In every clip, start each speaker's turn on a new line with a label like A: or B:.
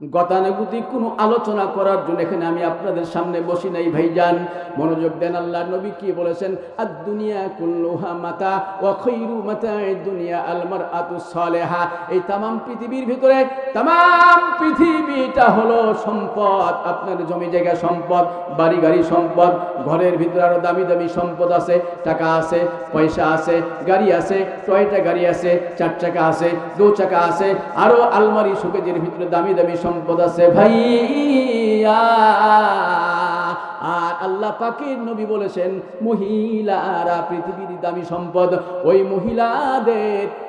A: গতানুগতিক কোনো আলোচনা করার জন্য এখানে আমি আপনাদের সামনে বসি নাই ভাইজান। মনোযোগ দেন, আল্লাহ নবী কি বলেছেন? আদ-দুনিয়া কুল্লুহা মাতা ওয়া খায়রু মাতা'id দুনিয়া আল মারআতু সালিহা। এই তামাম পৃথিবীর ভিতরে তামাম পৃথিবীটা হলো সম্পদ। আপনার জমি জায়গা সম্পদ, বাড়ি গাড়ি সম্পদ, ঘরের ভিতরে আরো দামি দামি সম্পদ আছে, টাকা আছে, পয়সা আছে, গাড়ি আছে, টয়টা গাড়ি আছে, 4 চাকা আছে, 2 চাকা আছে, আরো আলমারি শোকেজের ভিতরে দামি দামি সম্পদ আছে ভাইয়া। আর আল্লাহ পাকের নবী বলেছেন মহিলারা পৃথিবীর দামি সম্পদ। ওই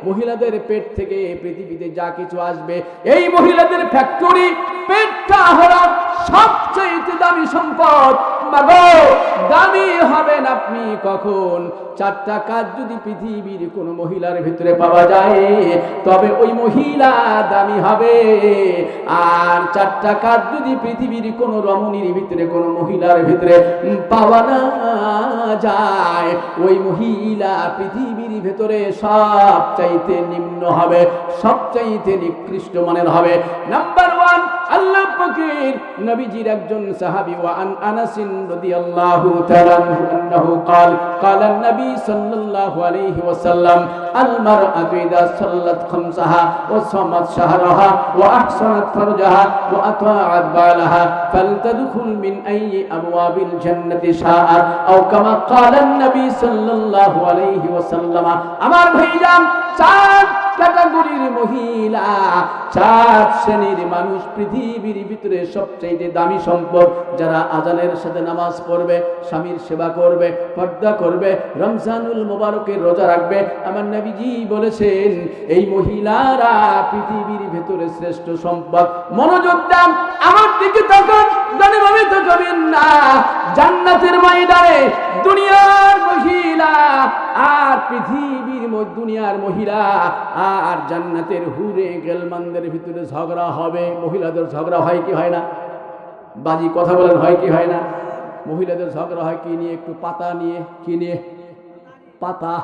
A: মহিলাদের পেট থেকে পৃথিবীতে যা কিছু আসবে, এই মহিলাদের ফ্যাক্টরি পেটটা হলো সবচেয়ে দামি সম্পদ। মাগো, দামি হবেন আপনি কখন? 4টা কাজ যদি পৃথিবীর কোন মহিলার ভিতরে পাওয়া যায় তবে ওই মহিলা দামি হবে। আর 4টা কাজ যদি পৃথিবীর কোন রমণীর ভিতরে কোন মহিলার ভিতরে পাওয়া না যায়, ওই মহিলা পৃথিবীর ভিতরে সবচাইতে নিম্ন হবে, সবচাইতে নিকৃষ্ট মানের হবে। নাম্বার 1, আল্লাহ পাকের নবীজির একজন সাহাবী ওয়া আনাস রাদিয়াল্লাহু তাআলা আনহু قال النبي صلى الله عليه وسلم المرأة إذا صلت خمسها وصامت شهرها وأحسنت فرجها وأطاعت بعلها فلتدخل من أي أبواب الجنة شاءت أو كما قال النبي صلى الله عليه وسلم। আমার ভাইজান, 4 ক্যাটাগরির মহিলা, 4 শ্রেণীর মানুষ পৃথিবীর ভিতরে সবচেয়ে দামি সম্পদ। যারা আজানের সাথে নামাজ পড়বে, স্বামীর সেবা করবে, পর্দা করবে, রমজানুল মুবারকের রোজা রাখবে, আমার নবীজি বলেছেন এই মহিলারা পৃথিবীর ভিতরে শ্রেষ্ঠ সম্পদ। মনোযোগ দেন, আমার দিকে তাকান, জানেভাবে তাকাবেন না। জান্নাতের ময়দানে দুনিয়ার মহিলা আর দুনিয়ার মহিলা আর জান্নাতের হুরে গেলমানদের ভিতরে ঝগড়া হবে। মহিলাদের ঝগড়া হয় কি হয় না? বাজি কথা বলেন, হয় কি হয় না? মহিলাদের ঝগড়া হয় কি নিয়ে? একটু পাতা নিয়ে। কি নিয়ে? পাতা,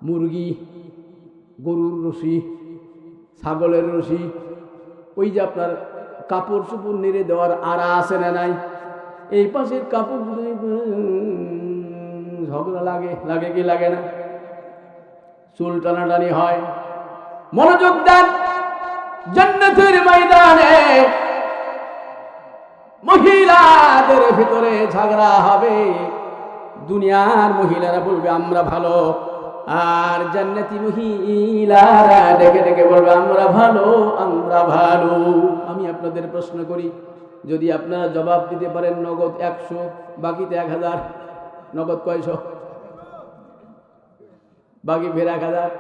A: মুরগি, গরুর রশি, ছাগলের রশি, ওই যে আপনার কাপড় চোপড় নেড়ে দেওয়ার আড়া আছে না নাই? এই পাশের কাপড় ঝগড়া লাগে কি লাগে না? চুল টানাটানি হয়। মনোযোগ দেন, জান্নাতের ময়দানে মহিলাদের ভিতরে ঝগড়া হবে। দুনিয়ার মহিলারা বলবে আমরা ভালো, আর জান্নাতি মহিলারা ডেকে ডেকে বলবে আমরা ভালো, আমরা ভালো। আমি আপনাদের প্রশ্ন করি, যদি আপনারা জবাব দিতে পারেন নগদ 100, বাকিতে 1000, নগদ কয়শো? বাকি ফের 1000।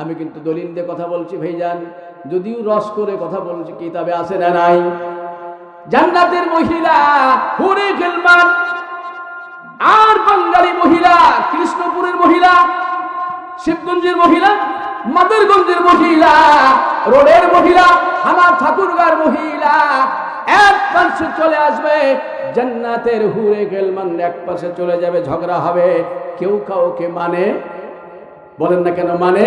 A: আমি কিন্তু দলিল দিয়ে কথা বলছি ভাইজান, যদিও রস করে কথা বলছি, কিতাবে আছে না নাই? জান্নাতের মহিলা হুরে গেলমান আর বাঙালি মহিলা, কৃষ্ণপুরের মহিলা, শিবগঞ্জের মহিলা, মাদারগঞ্জের মহিলা, রোডের মহিলা, আমার ঠাকুরগাঁর মহিলা এক পাশে চলে আসবে। জান্নাতের হুরে গেলমান এক পাশে চলে যাবে, ঝগড়া হবে। কেউ কাউকে মানে? বলেন না কেন মানে?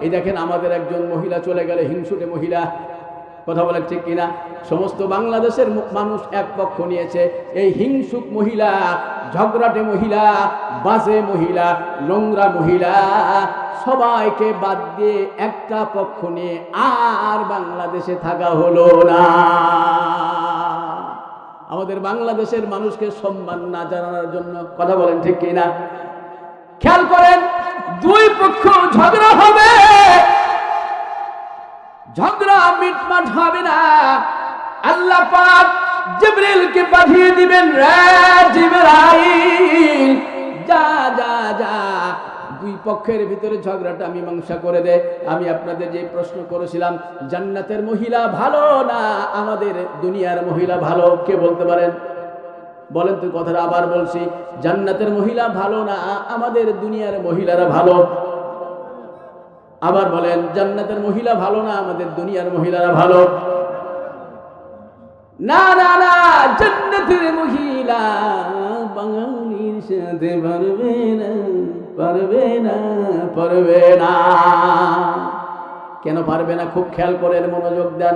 A: এই দেখেন, আমাদের একজন মহিলা চলে গেলে, হিংসুটে মহিলা, কথা বলেন ঠিক কিনা? সমস্ত বাংলাদেশের মানুষ এক পক্ষ নিয়েছে। এই হিংসুক মহিলা, ঝগড়াটে মহিলা, বাজে মহিলা, নোংরা মহিলা, সবাইকে বাদ দিয়ে একটা পক্ষ নিয়ে আর বাংলাদেশে থাকা হলো না। আমাদের বাংলাদেশের মানুষকে সম্মান না জানানোর জন্য, কথা বলেন ঠিক কিনা? খেয়াল করেন, 2 পক্ষ ঝগড়া হবে, ঝগড়া মিটমাট হবে না। আল্লাহ পাক জিবরিলকে পাঠিয়ে দিবেন, রে জিবরাইল যা যা যা 2 পক্ষের ভিতরে ঝগড়াটা মীমাংসা করে দে। আমি আপনাদের যে প্রশ্ন করেছিলাম, জান্নাতের মহিলা ভালো না আমাদের দুনিয়ার মহিলা ভালো? কে বলতে পারেন? বলেন তো, কথাটা আবার বলছি, জান্নাতের মহিলা ভালো না আমাদের দুনিয়ার মহিলারা ভালো? আবার বলেন, জান্নাতের মহিলা ভালো না আমাদের দুনিয়ার মহিলারা ভালো? না না না, জান্নাতের মহিলা বাঙালির সাথে পারবে না, পারবে না, পারবে না। কেন পারবে না? খুব খেয়াল করেন, মনোযোগ দেন।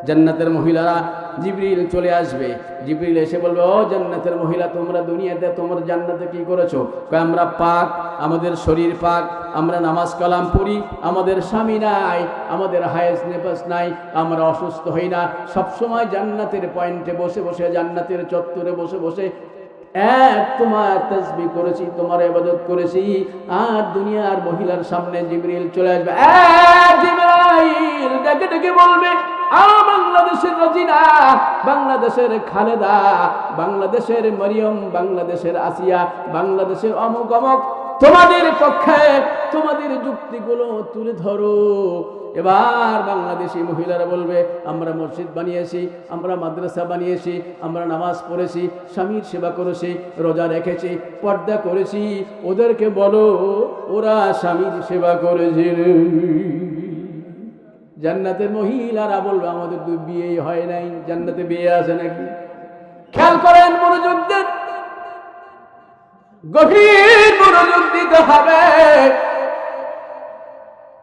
A: জান্নাতের মহিলারা জিবরিল চলে আসবে। জিবরিল এসে বলবে, ও জান্নাতের মহিলা, তোমরা দুনিয়াতে তোমরা জান্নাতে কি করেছো? কয় আমরা পাক, আমাদের শরীর পাক, আমরা নামাজ কালাম পড়ি, আমাদের স্বামী নাই, আমাদের হায়েস নেপাস নাই, আমরা অসুস্থ হই না, সবসময় জান্নাতের পয়েন্টে বসে বসে, জান্নাতের চত্বরে বসে বসে তোমার তাসবিহ করেছি, তোমার ইবাদত করেছি। আর দুনিয়ার মহিলার সামনে জিবরিল চলে আসবে, জিবরাইল ডেকে ডেকে বলবে, বাংলাদেশের রজিনা, বাংলাদেশের খালেদা, বাংলাদেশের মরিয়ম, বাংলাদেশের আসিয়া, বাংলাদেশের অমুক অমুক, তোমাদের পক্ষে তোমাদের যুক্তিগুলো তুলে ধরো। এবার বাংলাদেশি মহিলারা বলবে, আমরা মসজিদ বানিয়েছি, আমরা মাদ্রাসা বানিয়েছি, আমরা নামাজ পড়েছি, স্বামীর সেবা করেছি, রোজা রেখেছি, পর্দা করেছি। ওদেরকে বলো ওরা স্বামীর সেবা করেছে। জান্নাতের মহিলারা বলবে, আমাদের তো বিয়েই হয় নাই, জান্নাতে বিয়ে আছে নাকি? খেয়াল করেন, মনোযোগ দেন, গভীর মনোযোগ দিতে হবে।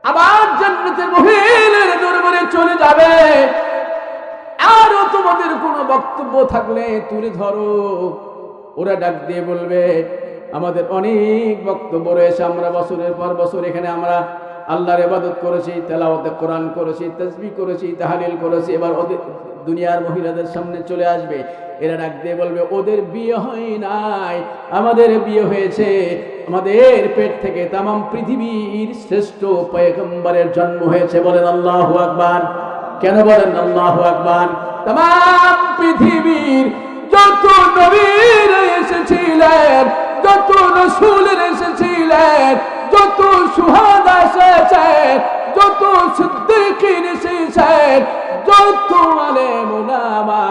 A: আবার জান্নাতের মহিলার দরবারে চলে যাবে, আরো তোমাদের কোনো বক্তব্য থাকলে তুলে ধরো। ওরা ডাক দিয়ে বলবে, আমাদের অনেক বক্তব্য রয়েছে, আমরা বছরের পর বছর এখানে আমরা আল্লাহর ইবাদত করেছি, তেলাওয়াতে কোরআন করেছি, তাসবিহ করেছি, তাহলিল করেছি। এবার ওদের দুনিয়ার মহিলাদের সামনে চলে আসবে, এরা ডাক দিয়ে বলবে, ওদের বিয়ে হয় নাই, আমাদের বিয়ে হয়েছে। আমাদের পেট থেকে তামাম পৃথিবীর শ্রেষ্ঠ পয়গম্বরের জন্ম হয়েছে। বলেন আল্লাহু আকবার। কেন বলেন আল্লাহু আকবার? তামাম পৃথিবীর যত নবী এসেছিলেন, যত রাসূল এসেছিলেন, যত শুহাদা এসেছেন, যত সিদ্দিকিন এসেছেন, যত আলেম উলামা,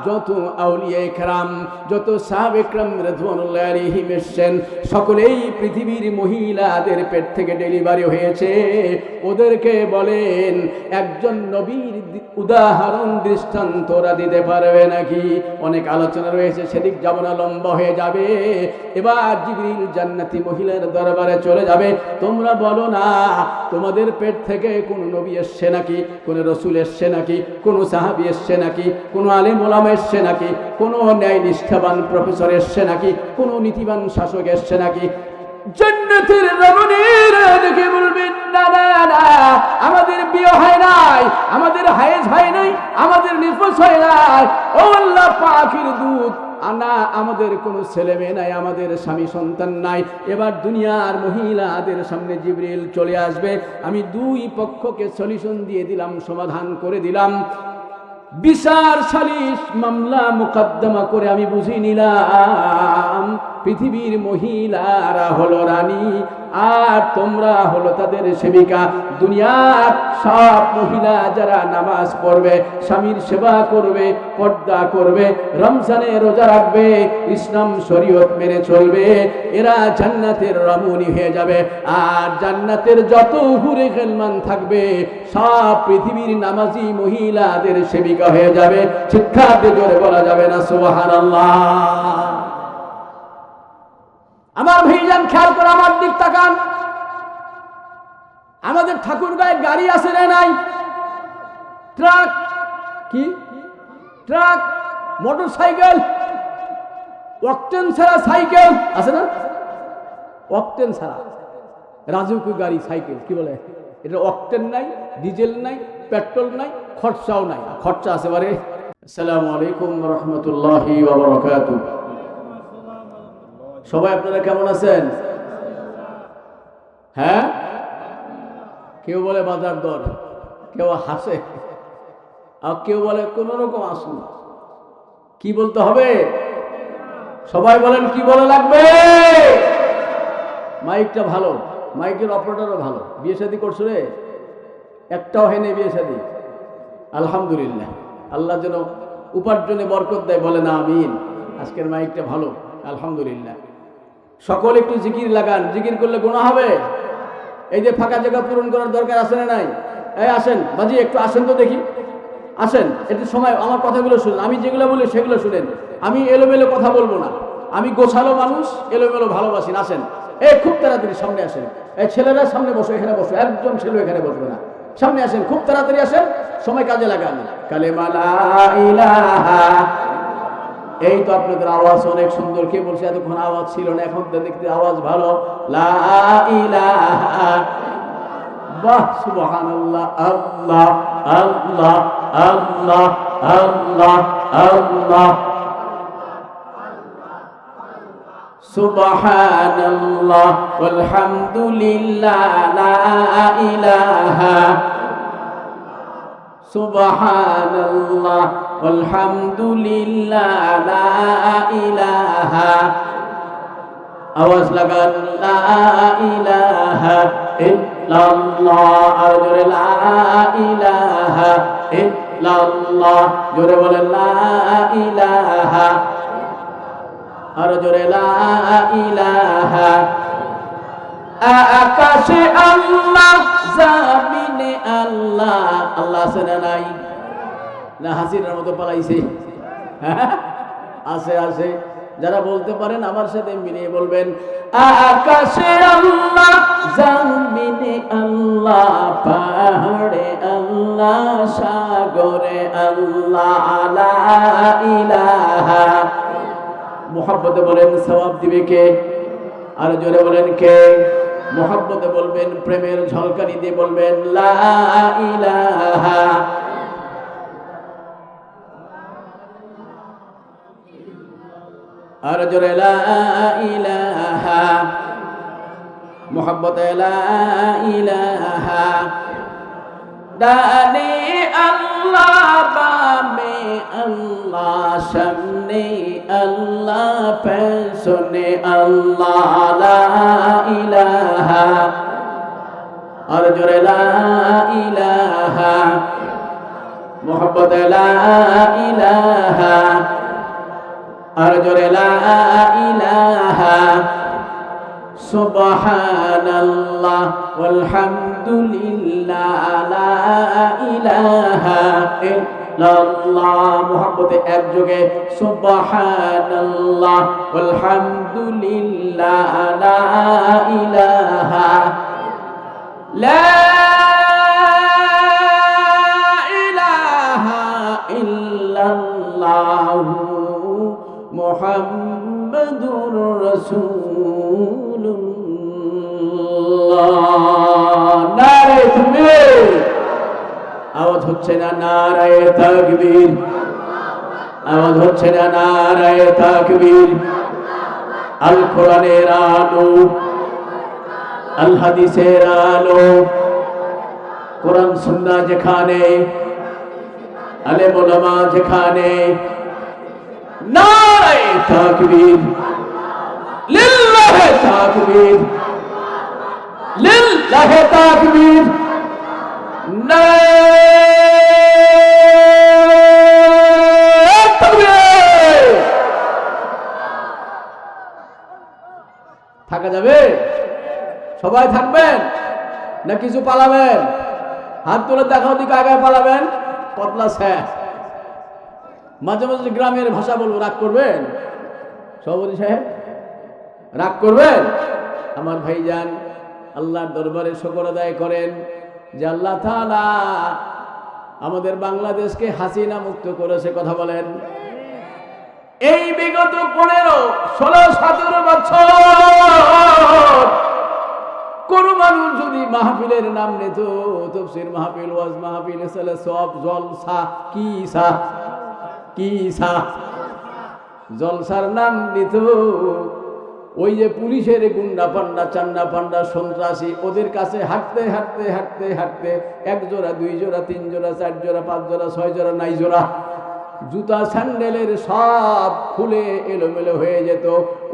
A: যত আউলিয়া ইকরাম, যত সাহাবে ইকরাম রাদিয়াল্লাহু আলাইহিম এসেছেন, সকলেই পৃথিবীর মহিলাদের পেট থেকে ডেলিভারি হয়েছে। ওদেরকে বলেন, একজন নবীর উদাহরণ দৃষ্টান্তরা দিতে পারবে নাকি? অনেক আলোচনা রয়েছে, সেদিক যাব না, লম্বা হয়ে যাবে। এবার জিবরিল জান্নাতি মহিলার দরবারে চলে যাবে, তোমরা বলো না, তোমাদের পেট থেকে কোন নবী এসছে নাকি, কোন রাসূল এসছে নাকি, কোন সাহাবী এসছে নাকি, কোন আলেম ওলামা এসছে নাকি, কোন ন্যায় নিষ্ঠাবান প্রফেসর এসছে নাকি, কোন নীতিবান শাসক এসছে নাকি? জান্নাতের রমণীরা দেখে বলবেন, না না না, আমাদের বিয়ে হয় নাই, আমাদের হায়েজ হয় নাই, আমাদের নিফাস হয় নাই। ও আল্লাহ পাকের দূত, আমাদের কোনো ছেলে মেয়ে নাই, আমাদের স্বামী সন্তান নাই। এবার দুনিয়ার মহিলাদের সামনে জিবরিল চলে আসবে, আমি দুই পক্ষকে সলিউশন দিয়ে দিলাম, সমাধান করে দিলাম, বিচার সালিশ মামলা মোকদ্দমা করে আমি বুঝিয়ে নিলাম, পৃথিবীর মহিলারা হলো রানী, আর তোমরা হলো তাদের সেবিকা। দুনিয়ার সব মহিলা যারা নামাজ পড়বে, স্বামীর সেবা করবে, পর্দা করবে, রমজানে রোজা রাখবে, ইসলাম শরীয়ত মেনে চলবে, এরা জান্নাতের রমণী হয়ে যাবে। আর জান্নাতের যত হুরে খেলমান থাকবে, সব পৃথিবীর নামাজি মহিলাদের সেবিকা হয়ে যাবে। শিক্ষাতে জোরে বলা যাবে না সুবহানাল্লাহ। আমার ভাইজান, খেয়াল করে আমার দিক তাকান। আমাদের ঠাকুরগাঁয়ে গাড়ি আছে না নাই? ট্রাক, কি ট্রাক, মোটর সাইকেল, অকটেন ছাড়া সাইকেল আছে না? অকটেন ছাড়া রাজুকি গাড়ি, সাইকেল কি বলে এটা? অকটেন নাই, ডিজেল নাই, পেট্রোল নাই, খরচাও নাই। খরচা আছে বারে। আসসালামু আলাইকুম ওয়া রাহমাতুল্লাহি ওয়া বারাকাতুহু। সবাই আপনারা কেমন আছেন? হ্যাঁ, কেউ বলে বাজার দর, কেউ হাসে, আর কেউ বলে কোন রকম আসুন। কি বলতে হবে? সবাই বলেন কি বলে লাগবে? মাইকটা ভালো, মাইকের অপারেটরও ভালো। বিয়ে শাদী করছো রে? একটাও হয়নি বিয়ে শাদী? আলহামদুলিল্লাহ, আল্লাহ যেন উপার্জনে বরকত দেয়, বলে না আমিন। আজকের মাইকটা ভালো, আলহামদুলিল্লাহ। সকল একটু জিকির লাগান, জিকির করলে গুনাহ হবে। এই যে ফাঁকা জায়গা পূরণ করার দরকার আছে না নাই? এই আসেন বাজি, একটু আসেন তো দেখি, আসেন একটু সময় আমার কথাগুলো শুনেন। আমি যেগুলো বলি সেগুলো শুনেন। আমি এলোমেলো কথা বলবো না, আমি গোছালো মানুষ, এলোমেলো ভালোবাসি। আসেন, এই খুব তাড়াতাড়ি সামনে আসেন। এই ছেলেরা সামনে বসো, এখানে বসো, একজন ছেলে এখানে বসবে না, সামনে আসেন, খুব তাড়াতাড়ি আসেন, সময় কাজে লাগান। কালেমা লা ইলাহা, এই তো আপনাদের আওয়াজ অনেক সুন্দর। কে বলছে এতক্ষণ আওয়াজ ছিল না, এখন তো দেখতে আওয়াজ ভালো। লা ইলাহা, বাহ, সুবহানাল্লাহ, আল্লাহ আল্লাহ আল্লাহ আল্লাহ আল্লাহ, সুবহানাল্লাহ ওয়ালহামদুলিল্লাহ, লা ইলাহা, সুবহানাল্লাহ ওয়ালহামদুলিল্লাহ, লা ইলাহা, আওয়াজ লাগান, লা ইলাহা ইল্লাল্লাহ, আর জোরে লা ইলাহা ইল্লাল্লাহ, জোরে বলেন লা ইলাহা, আর জোরে লা ইলাহা। আকাশে আল্লাহ, জমিনে আল্লাহ, আল্লাহ আছে না নাই? না হাসিনার মতো পালাইছে? আছে আছে। যারা বলতে পারেন আমার সাথে মিলিয়ে বলবেন, আকাশে আল্লাহ, জমিনে আল্লাহ, পাহাড়ে আল্লাহ, সাগরে আল্লাহ, লা ইলাহা। মুহাব্বতে বলেন সওয়াব দিবে কে? আর জোরে বলেন কে? মুহাব্বতে বলবেন, প্রেমের ঝলকানি দিয়ে বলবেন লা ইলাহা। আর জোরে লা ইলাহা, মুহাব্বতে লা ইলাহা। ডানে আল্লাহ, বামে আল্লাহ, সামনে আল্লাহ, পেছনে আল্লাহ, লা ইলাহা। আর জোরে লা ইলাহা, মুহাব্বতে লা ইলাহা। আর জোরে লা ইলাহা, সুবহানাল্লাহ ওয়ালহামদুলিল্লাহ, লা ইলাহা ইল্লাল্লাহ। মুহাব্বতে একযোগে সুবহানাল্লাহ ওয়ালহামদুলিল্লাহ, লা ইলাহা, লা ইলাহা ইল্লাল্লাহ, মুহাম্মাদুর রাসূলুল্লাহ। নারে তাকবীর, আওয়াজ হচ্ছে না? নারে তাকবীর, আওয়াজ হচ্ছে না? নারে তাকবীর। আল কোরআনের আলো, আল হাদিসের আলো, কোরআন সুন্নাহ যেখানে, আলেম ওলামা যেখানে, নারে তাকবীর, লিল্লাহি তাকবীর, লিল্লাহি তাকবীর, নারে তাকবীর। থাকা যাবে? সবাই থাকবেন না কিছু পালাবেন? হাত তুলে দেখাও দিকে, আগে পালাবেন, পতলা শেষ। মাঝে মাঝে গ্রামের ভাষা বলবো, রাগ করবেন? সভাপতি সাহেব রাগ করবেন? আমার ভাইজান, আল্লাহর দরবারে শুকর আদায় করেন যে আল্লাহ তাআলা আমাদের বাংলাদেশকে হাসিনা মুক্ত করেছে। কথা বলেন। এই বিগত 15, 16, 17 বছর কোন মানুষ যদি মাহফিলের নাম নিত, তাফসীর মাহফিল, ওয়াজ মাহফিল, সব জলসা, কি জলসার নাম নিত, ওই যে পুলিশের গুন্ডা পান্ডা, চান্ডা পান্ডা, সন্ত্রাসী, ওদের কাছে হাঁটতে হাঁটতে হাঁটতে হাঁটতে 1 জোড়া, 2 জোড়া, 3 জোড়া, 4 জোড়া, 5 জোড়া, 6 জোড়া, 9 জোড়া জুতা স্যান্ডেলের সব খুলে এলোমেলো হয়ে যেত।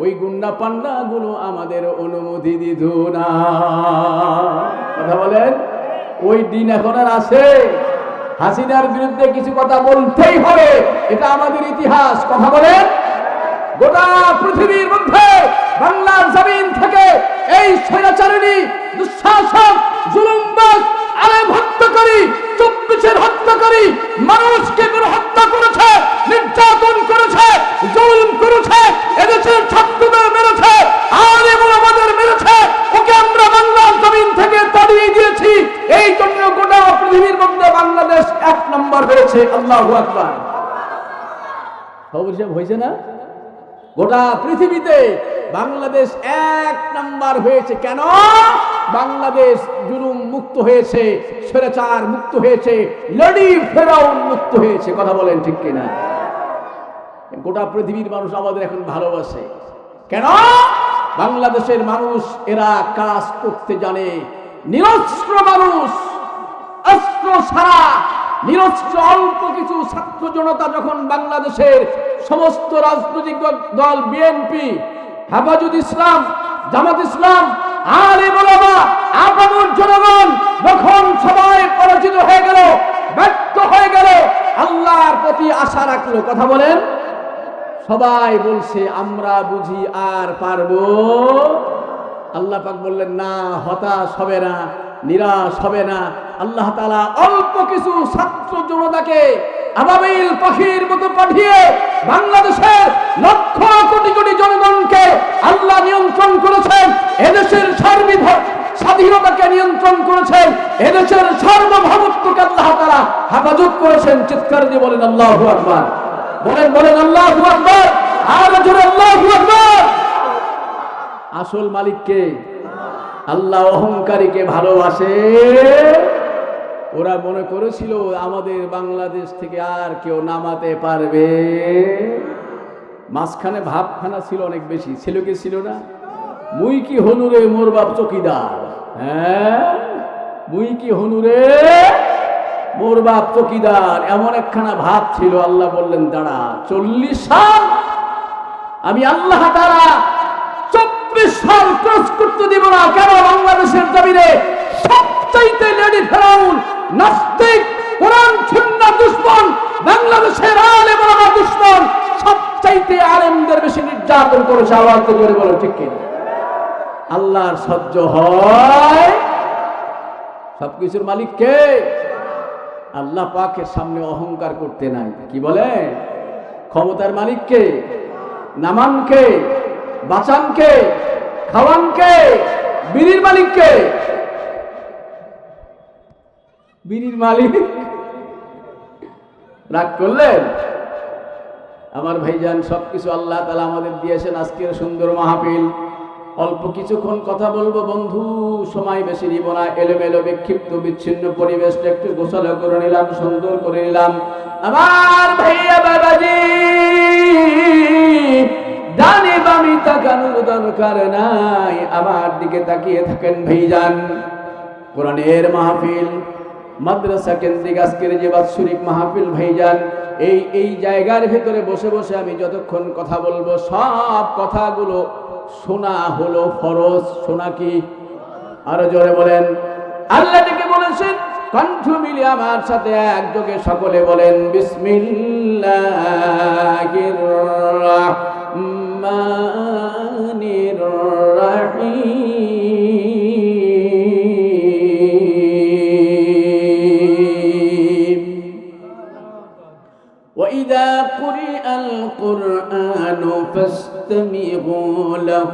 A: ওই গুন্ডা পান্ডা গুলো আমাদের অনুমতি দিত না। কথা বলেন। ওই দিন এখন আর আছে? হাসিনার বিরুদ্ধে কিছু কথা বলতেই হবে, এটা আমাদের ইতিহাস। কথা বলেন। গোটা পৃথিবীর মধ্যে বাংলার জমিন থেকে এই স্বৈরাচারিণী, দুঃশাসক, জুলুমবাজ, আলেম হত্যাকারী, 24-এর হত্যাকারী, মানুষকে হত্যা করেছে, নির্যাতন করেছে, জুলুম করেছে, এদেশের ছাত্রদের মেরেছে, আলেম ওলামাদের মেরেছে, ওকে আমরা বাংলার জমিন থেকে তাড়িয়ে দিয়েছি। এই জন্য গোটা আল্লাহু আকবার। খবর হয়েছে না? গোটা পৃথিবীতে বাংলাদেশ 1 নাম্বার হয়েছে। কেন? বাংলাদেশ জুলুম মুক্ত হয়েছে, স্বৈরাচার মুক্ত হয়েছে, লেডি ফেরাউন মুক্ত হয়েছে। কথা বলেন ঠিক কিনা? গোটা পৃথিবীর মানুষ আমাদের এখন ভালোবাসে। কেন? বাংলাদেশের মানুষ এরা কাজ করতে জানে। নিরস্ত্র মানুষ, অস্ত্র ছাড়া নিরস্ত্র অল্প কিছু ছাত্র জনতা যখন বাংলাদেশের সমস্ত রাজনৈতিক দল, বিএনপি, হেফাজত ইসলাম, জামাত ইসলাম, আলেম ওলামা, আপামর জনগণ যখন সবাই পরাজিত হয়ে গেল, ব্যর্থ হয়ে গেল, আল্লাহর প্রতি আশা রাখলো। কথা বলেন। সবাই বলছে আমরা বুঝি আর পারবো। আল্লাহ পাক বললেন না, হতাশ হবে না, নিরাশ হবে না। আল্লাহ তাআলা অল্প কিছু ছাত্র জনতাকে আবাবিল পাখির মতো পাঠিয়ে বাংলাদেশের লক্ষ কোটি কোটি জনগণকে আল্লাহ নিয়ন্ত্রণ করেছেন। এদেশের স্বাধীনতাকে নিয়ন্ত্রণ করেছেন, এদেশের সার্বভৌমত্বকে আল্লাহ তাআলা হেফাজত করেছেন। চিৎকার দিয়ে বলেন আল্লাহু আকবার। বলেন বলেন আল্লাহু আকবার। আর জোরে আল্লাহু আকবার। আসল মালিককে আল্লাহ অহংকারীকে ভালোবাসে। ওরা মনে করেছিল আমাদের বাংলাদেশ থেকে আর কেউ নামাতে পারবে। মাঝখানে ভাবখানা ছিল অনেক বেশি। ছিল কি ছিল না? মুই কি হনুরে মোর বাপ চকিদার। হ্যাঁ, মুই কি হনুরে মোর বাপ চকিদার, এমন একখানা ভাব ছিল। আল্লাহ বললেন দাঁড়া, 40 সাল আমি আল্লাহ তাআলা 24 সাল ক্রস করতে দিব না। কেন? বাংলাদেশের জমিনে সবচাইতে লেডি ফেরাউন, নাস্তিক, কোরআন সুন্নাহ দুশমন, বাংলাদেশের আলেম ওলামা দুশমন, সবচাইতে আলেমদের বেশি নির্যাতন করেছে। আওয়াজ করে বলো ঠিক কি? আল্লাহর সহ্য হয়? সবকিছুর মালিক কে? আল্লাহ পাকের সামনে অহংকার করতে নাই। কি বলে? ক্ষমতার মালিক কে? নামান কে? বাঁচান কে? খাওয়ান কে? বিড়ির মালিক কে? বিড়ির মালিক। রাগ করলেন? আমার ভাইজান, সবকিছু আল্লাহ তাআলা আমাদের দিয়েছেন। আজকের সুন্দর মাহফিল, অল্প কিছুক্ষণ কথা বলবো বন্ধু, সময় বেশি নিব না। এলোমেলো বিক্ষিপ্ত বিচ্ছিন্ন পরিবেশটা একটু গোছালো করে নিলাম, সুন্দর করে নিলাম। আমার ভাইয়া বাবাজি, ডানে বামে তাকানোর দরকার নাই, আমার দিকে তাকিয়ে থাকেন ভাইজান। কোরআনের মাহফিল, মাদ্রাসা কেন্দ্রিক আজকের যে বাৎসরিক মাহফিল ভাইজান, এই জায়গার ভেতরে বসে বসে আমি যতক্ষণ কথা বলবো, সব কথাগুলো শোনা হলো ফরজ। শোনা কি? আরো জোরে বলেন। আল্লাহ ডেকে বলেছেন, কণ্ঠ মিলে আমার সাথে একযোগে সকলে বলেন বিসমিল্লাহির রাহমানির রাহিম। وإذا قرئ القرآن فاستمعوا له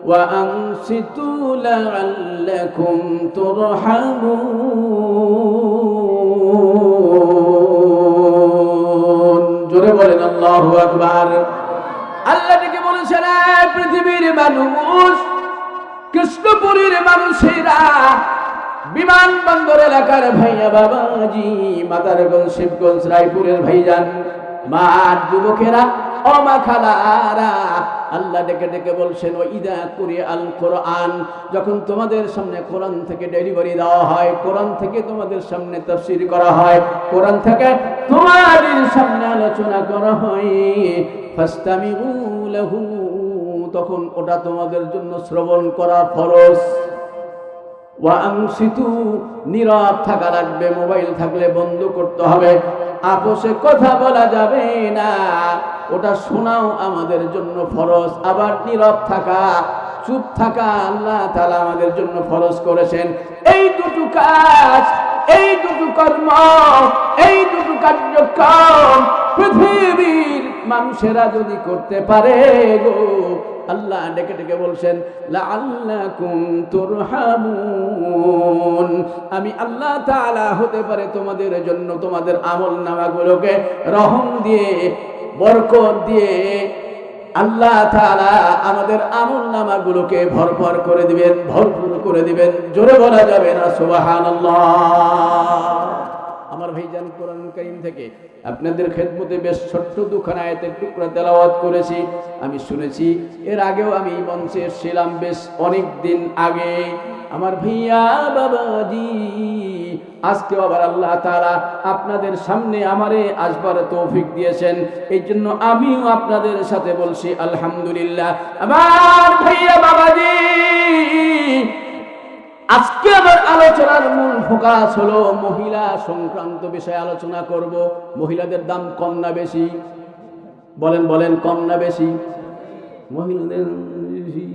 A: وأنصتوا لعلكم ترحمون। জোরে বলেন আল্লাহু আকবার। আল্লাহ ডেকে বলেছেন, পৃথিবীর মানুষ, কৃষ্ণপুরীর মানুষেরা, বিমানবন্দর এলাকার ভাইয়া বাবাজি, মাদারগঞ্জ, শিবগঞ্জ, রায়পুরের ভাইজান, মার যুবকেরা, ও মা খালারা, আল্লাহ ডেকে ডেকে বলছেন, ওয়াইদা কুরি আল কোরআন, যখন তোমাদের সামনে কোরআন থেকে ডেলিভারি দেওয়া হয়, কোরআন থেকে তোমাদের সামনে তাফসীর করা হয়, কোরআন থেকে তোমাদের সামনে আলোচনা করা হয়, ফাস্তামিউ লাহু, তখন ওটা তোমাদের জন্য শ্রবণ করা ফরজ। ওয়াংসিতু, নীরব থাকা লাগবে, মোবাইল থাকলে বন্ধ করতে হবে, আপোষে কথা বলা যাবে না, ওটা শোনাও আমাদের জন্য ফরজ। আবার নীরব থাকা, চুপ থাকা আল্লাহ তাআলা আমাদের জন্য ফরজ করেছেন। এই দুটো কাজ, এই দুটো কর্ম, এই দুটো কার্যক্রম পৃথিবীর মানুষেরা যদি করতে পারে গো, আল্লাহ ডেকে ডেকে বলছেন লাআল্লাকুম তুরহামুন, আমি আল্লাহ তাআলা হতে পারে তোমাদের জন্য তোমাদের আমলনামাগুলোকে রহম দিয়ে বরকত দিয়ে আল্লাহ তাআলা আমাদের আমলনামাগুলোকে ভরপুর করে দিবেন, ভরপুর করে দিবেন। জোরে বলা যাবে না সুবহানাল্লাহ। আমার ভাইজান, কোরআন কারীম থেকে আপনাদের খেদমতে বেশ ছোট্ট দুখানা আয়াতের টুকরা তেলাওয়াত করেছি। আমি শুনেছি, এর আগেও আমি মঞ্চে এসেছিলাম বেশ অনেক দিন আগে। আমার ভাইয়া বাবাজি, আজকে আবার আল্লাহ তাআলা আপনাদের সামনে আমারে আসবার তৌফিক দিয়েছেন, এই জন্য আমিও আপনাদের সাথে বলছি আলহামদুলিল্লাহ। আমার ভাইয়া বাবাজি, আজকে আমার আলোচনার মূল ফোকাস হলো মহিলা সংক্রান্ত বিষয়ে আলোচনা করব। মহিলাদের দাম কম না বেশি? বলেন বলেন, কম না বেশি? মহিলাদের বেশি,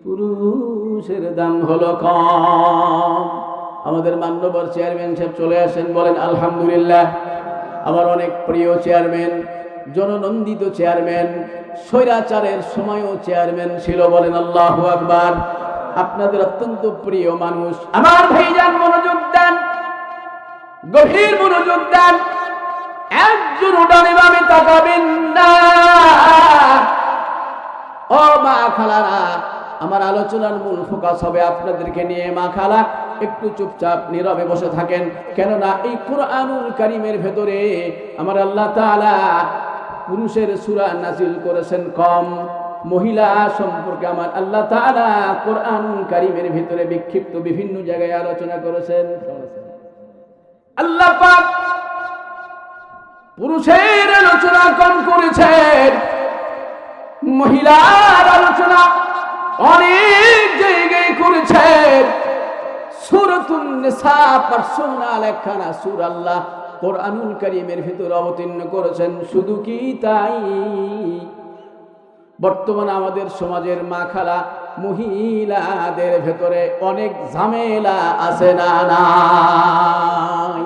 A: পুরুষের দাম হলো কম। আমাদের মান্যবর চেয়ারম্যান সাহেব চলে আসেন, বলেন আলহামদুলিল্লাহ। আমার অনেক প্রিয় চেয়ারম্যান, জননন্দিত চেয়ারম্যান, স্বৈরাচারের সময়ও চেয়ারম্যান ছিল, বলেন আল্লাহু আকবার। আপনাদের অত্যন্ত প্রিয় মানুষ। আমার ভাইজান মনোযোগ দেন, গভীর মনোযোগ দেন, একজন ডানে বামে তাকাবেন না। ও মা খালারা, আমার আলোচনার মূল ফোকাস হবে আপনাদেরকে নিয়ে। মা খালা একটু চুপচাপ নীরবে বসে থাকেন, কেননা এই কুরআনুল কারীমের ভেতরে আমার আল্লাহ তাআলা পুরুষের সূরা নাজিল করেছেন কম, মহিলা সম্পর্কে আমার আল্লাহ তাআলা কুরআনুল কারীমের ভিতরে বিক্ষিপ্ত বিভিন্ন জায়গায় আলোচনা করেছেন। আল্লাহ পাক পুরুষের আলোচনা কম করেছেন, মহিলার আলোচনা অনেক জায়গায় করেছেন। সূরাতুন নিসা পার্সোনাল একখানা সূরা আল্লাহ কুরআনুল কারীমের ভিতরে অবতীর্ণ করেছেন। শুধু কি তাই, বর্তমানে আমাদের সমাজের মা খালা মহিলাদের ভেতরে অনেক ঝামেলা আছে না নাই?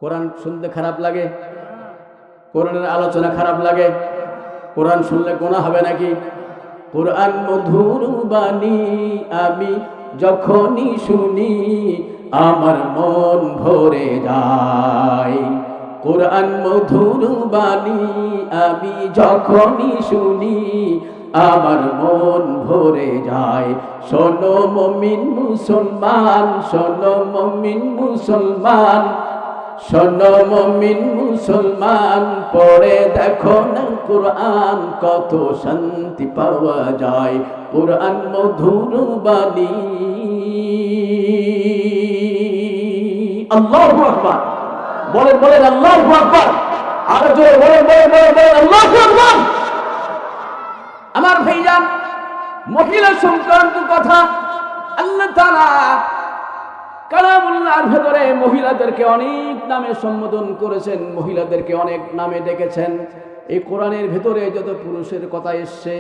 A: কোরআন শুনতে খারাপ লাগে? কোরআনের আলোচনা খারাপ লাগে? কোরআন শুনলে গুনাহ হবে নাকি? কোরআন মধুর বাণী আমি যখনই শুনি আমার মন ভরে যায়। কোরআন মধুর বাণী আমি যখনই শুনি আমার মন ভরে যায়। শোনো মুমিন মুসলমান, শোনো মুমিন মুসলমান, শোনো মুমিন মুসলমান, পড়ে দেখো না কোরআন, কত শান্তি পাওয়া যায়। কোরআন মধুর বাণী। আল্লাহু আকবার, বলেন বলেন আল্লাহু আকবার, আরো জোরে বলেন বলেন বলেন বলেন আল্লাহু আকবার। আমার ভাইজান, মহিলা সংক্রান্ত কথা আল্লাহ তাআলা কালামুল্লাহর ভেতরে মহিলাদেরকে অনেক নামে সম্বোধন করেছেন, মহিলাদেরকে অনেক নামে ডেকেছেন। এই কোরআনের ভেতরে যত পুরুষের কথা এসছে,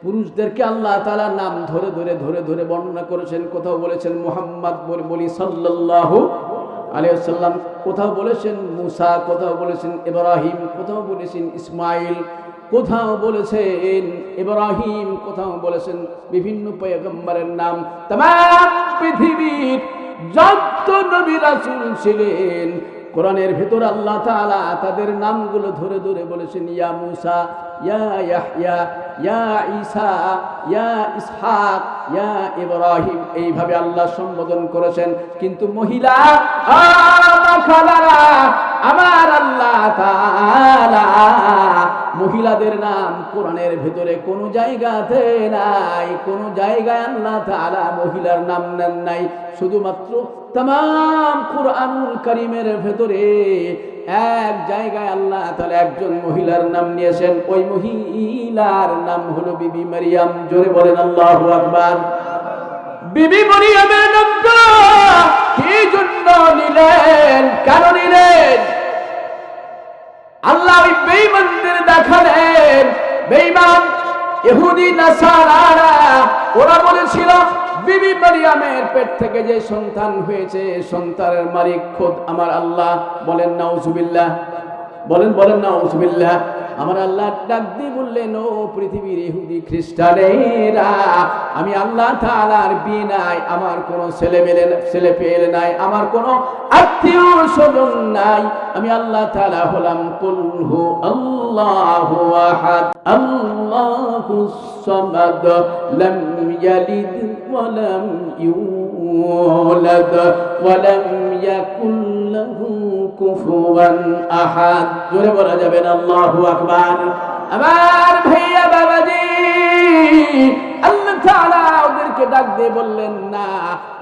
A: পুরুষদেরকে আল্লাহ তাআলা নাম ধরে ধরে ধরে ধরে বর্ণনা করেছেন। কোথাও বলেছেন মুহাম্মদ বলি সাল্লাল্লাহু আলাইহি ওয়াসাল্লাম, কোথাও বলেছেন মুসা, কোথাও বলেছেন ইব্রাহিম, কোথাও বলেছেন ইসমাইল, কোথাও বলেছেন ইব্রাহিম, কোথাও বলেছেন বিভিন্ন পয়গম্বরের নাম। तमाम পৃথিবীর যত নবী রাসূল ছিলেন, কোরআনের ভিতর আল্লাহ তাআলা তাদের নামগুলো ধরে ধরে বলেছেন ইয়া মুসা, ইয়া ইয়াহইয়া, ইয়া ঈসা, ইয়া ইসহাক, ইয়া ইব্রাহিম, এইভাবে আল্লাহ সম্বোধন করেছেন। কিন্তু মহিলা আমার আল্লাহ তাআলা মহিলাদের নাম কোরআনের ভিতরে কোন জায়গাতে নাই, কোন জায়গায় আল্লাহ তাআলা মহিলার নাম নেন নাই। শুধুমাত্র तमाम কুরআনুল কারীমের ভেতরে এক জায়গায় আল্লাহ তাআলা একজন মহিলার নাম নিয়েছেন। ওই মহিলার নাম হলো বিবি মারিয়াম। জোরে বলেন আল্লাহু আকবার। বিবি মারিয়ামের নামটা কি জন্য নিলেন, কেন নিলেন? আল্লাহ ওই বেঈমানদের দেখালেন। বেঈমান ইহুদি নাসারারা ওরা বলেছিল বিবি মারিয়ামের পেট থেকে যে সন্তান হয়েছে, সন্তানের মালিক খোদ আমার আল্লাহ। বলেন নাউজুবিল্লাহ। বলেন বলেন না নাউজুবিল্লাহ। আমার আল্লাহ ডাক দিয়ে বললেন, ও পৃথিবীর ইহুদি খ্রিস্টানেরা, আমি আল্লাহ তাআলার বিয়ে নাই, আমার কোনো ছেলে পেলে নাই, আমার কোনো আত্মীয় স্বজন নাই। আমি আল্লাহ তাআলা হলাম কুল হু আল্লাহু আহাদ আল্লাহুস সামাদ লাম ইয়ালিদ ওয়া লাম ইউলাদ ওয়া লাম ইয়াকুল লাহু কুফুয়ান আহাদ। জোরে বলা যাবে না আল্লাহু আকবার। আমার ভাইয়া বাবাজি, আল্লাহ তাআলা ওদেরকে ডাক দিয়ে বললেন, না,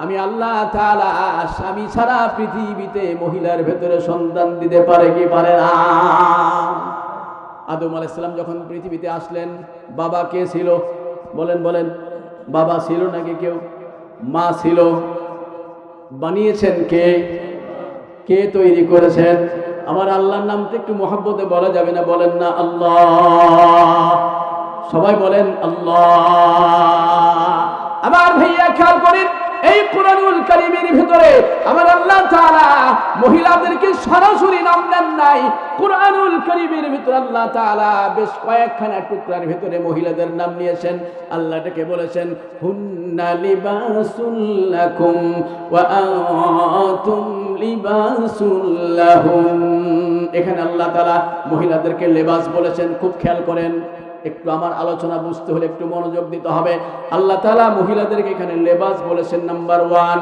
A: আমি আল্লাহ তাআলা স্বামী ছাড়া পৃথিবীতে মহিলার ভেতরে সন্তান দিতে পারে কি পারে না? আদম আলাইহিস সালাম যখন পৃথিবীতে আসলেন, বাবা কে ছিল? বলেন বলেন। বাবা ছিল নাকি কেউ? মা ছিল। বানিয়েছেন কে? কে তৈরি করেছেন? আমার আল্লাহর নামটা একটু মহব্বতে বলা যাবে না? বলেন না আল্লাহ। সবাই বলেন আল্লাহ। আমার ভাইয়া খেয়াল করেন, এই কুরআনুল কারীমের ভিতরে আমার আল্লাহ তাআলা মহিলাদেরকে সরাসরি নাম দেন নাই। কুরআনুল কারীমের ভিতরে আল্লাহ তাআলা বেশ কয়েকখানা টুকরার ভিতরে মহিলাদের নাম নিয়েছেন। আল্লাহটাকে বলেছেন হুন্না লিবাসুল লাকুম ওয়া আনতুম লিবাসুল লাহুম। এখানে আল্লাহ তাআলা মহিলাদেরকে লেবাস বলেছেন। খুব খেয়াল করেন, একটু আমার আলোচনা বুঝতে হলে একটু মনোযোগ দিতে হবে। আল্লাহ তাআলা মহিলাদেরকে এখানে লেবাস বলেছেন, নাম্বার 1।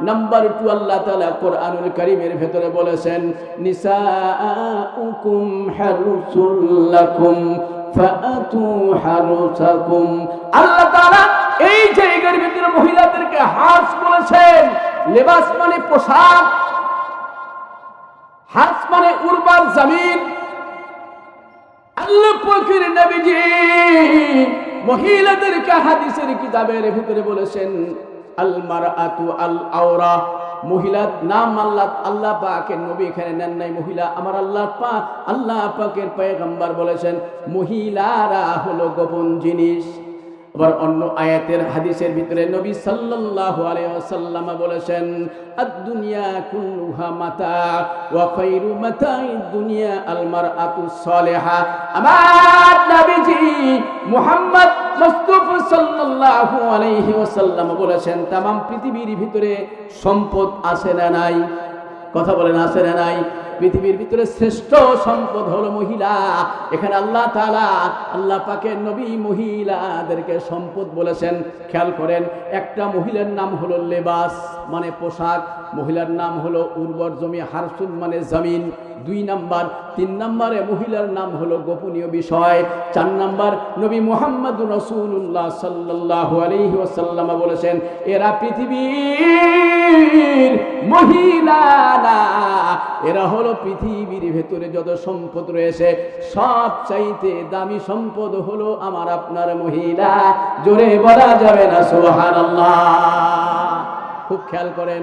A: নাম্বার 2, আল্লাহ তাআলা কোরআনুল কারীমের ভেতরে বলেছেন নিসাউকুম হারসুল লাকুম ফাআতু হারসাকুম। আল্লাহ তাআলা এই জায়গার ভিতরে মহিলাদেরকে হারস বলেছেন। লেবাস মানে পোশাক, হারস মানে উর্বর জমিন। আল্লাহ পাকের নবীজি মহিলাদেরকে হাদিসের কিতাবের ভিতরে বলেছেন আল মারআতু আল আওরা। মহিলার নাম আল্লাহ পাকের নবী এখানে নেন নাই মহিলা। আমার আল্লাহ পাকের পয়গম্বর বলেছেন মহিলারা হলো গোপন জিনিস। আবার অন্য আয়াতের হাদিসের ভিতরে নবী সাল্লাল্লাহু আলাইহি ওয়াসাল্লাম বলেছেন আদ-দুনিয়া কুল্লুহা মাতা ওয়া খায়রু মাতা'id দুনিয়া আল মারআতুস সালিহা। আমার নবীজি মুহাম্মদ মুস্তাফা সাল্লাল্লাহু আলাইহি ওয়াসাল্লাম বলেছেন तमाम পৃথিবীর ভিতরে সম্পদ আছে না নাই? কথা বলেন আছে না নাই? পৃথিবীর ভিতরে শ্রেষ্ঠ সম্পদ হলো মহিলা। এখানে আল্লাহ তাআলা আল্লাহ পাকের নবী মহিলাদেরকে সম্পদ বলেছেন। খেয়াল করেন, একটা মহিলার নাম হলো লেবাস মানে পোশাক, মহিলার নাম হলো উর্বর জমি, হারসুন মানে জমিন 2 নাম্বার। 3 নম্বরে মহিলার নাম হলো গোপনীয় বিষয়। 4 নাম্বার নবী মুহাম্মদুর রাসূলুল্লাহ সাল্লাল্লাহু আলাইহি ওয়াসাল্লাম বলেছেন এরা পৃথিবীর মহিলা না, এরা হলো পৃথিবীর ভেতরে যত সম্পদ রয়েছে সবচাইতে দামি সম্পদ হলো আমার আপনার মহিলা। জোরে বলা যাবে না সুবহানাল্লাহ? খুব খেয়াল করেন,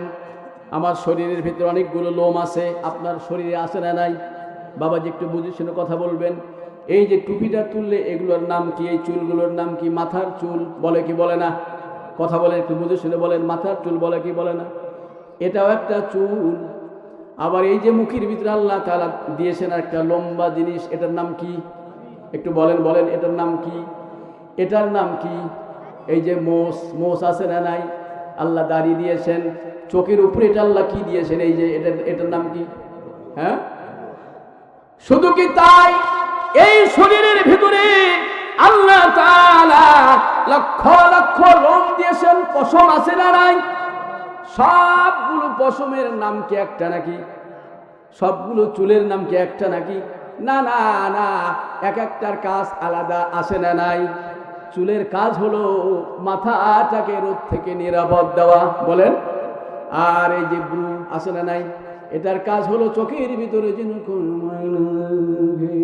A: আমার শরীরের ভিতরে অনেকগুলো লোম আছে, আপনার শরীরে আছে না নাই? বাবাজি একটু বুঝে শুনে কথা বলবেন। এই যে টুপিটা তুললে এগুলোর নাম কি? এই চুলগুলোর নাম কি? মাথার চুল বলে কি বলে না? কথা বলেন, একটু বুঝে শুনে বলেন। মাথার চুল বলে কি বলে না? এটাও একটা চুল। আবার এই যে মুখের ভিতরে আল্লাহ তাআলা দিয়েছেন একটা লম্বা জিনিস, এটার নাম কি? একটু বলেন বলেন, এটার নাম কি? এটার নাম কি? এই যে মোষ আছে না নাই? আল্লাহ দাড়ি দিয়েছেন। চোখের উপরে এটা আল্লাহ কি দিয়েছেন? এই যে এটার নাম কি? হ্যাঁ, শুধু কি তাই? এই শরীরের ভিতরে আল্লাহ তাআলা লক্ষ লক্ষ লোম দিয়েছেন। পশম আছে না নাই? সবগুলো পশমের নাম কি একটা নাকি? সবগুলো চুলের নাম কি একটা নাকি? না না না, এক একটার কাজ আলাদা আছে না নাই? চুলের কাজ হলো মাথাটাকে রোদ থেকে নিরাপদ দেওয়া, বলেন। আর এই যে ব্রু আছে না নাই, এটার কাজ হলো চোখের ভিতরে যেন কোনো ময়লা লাগে।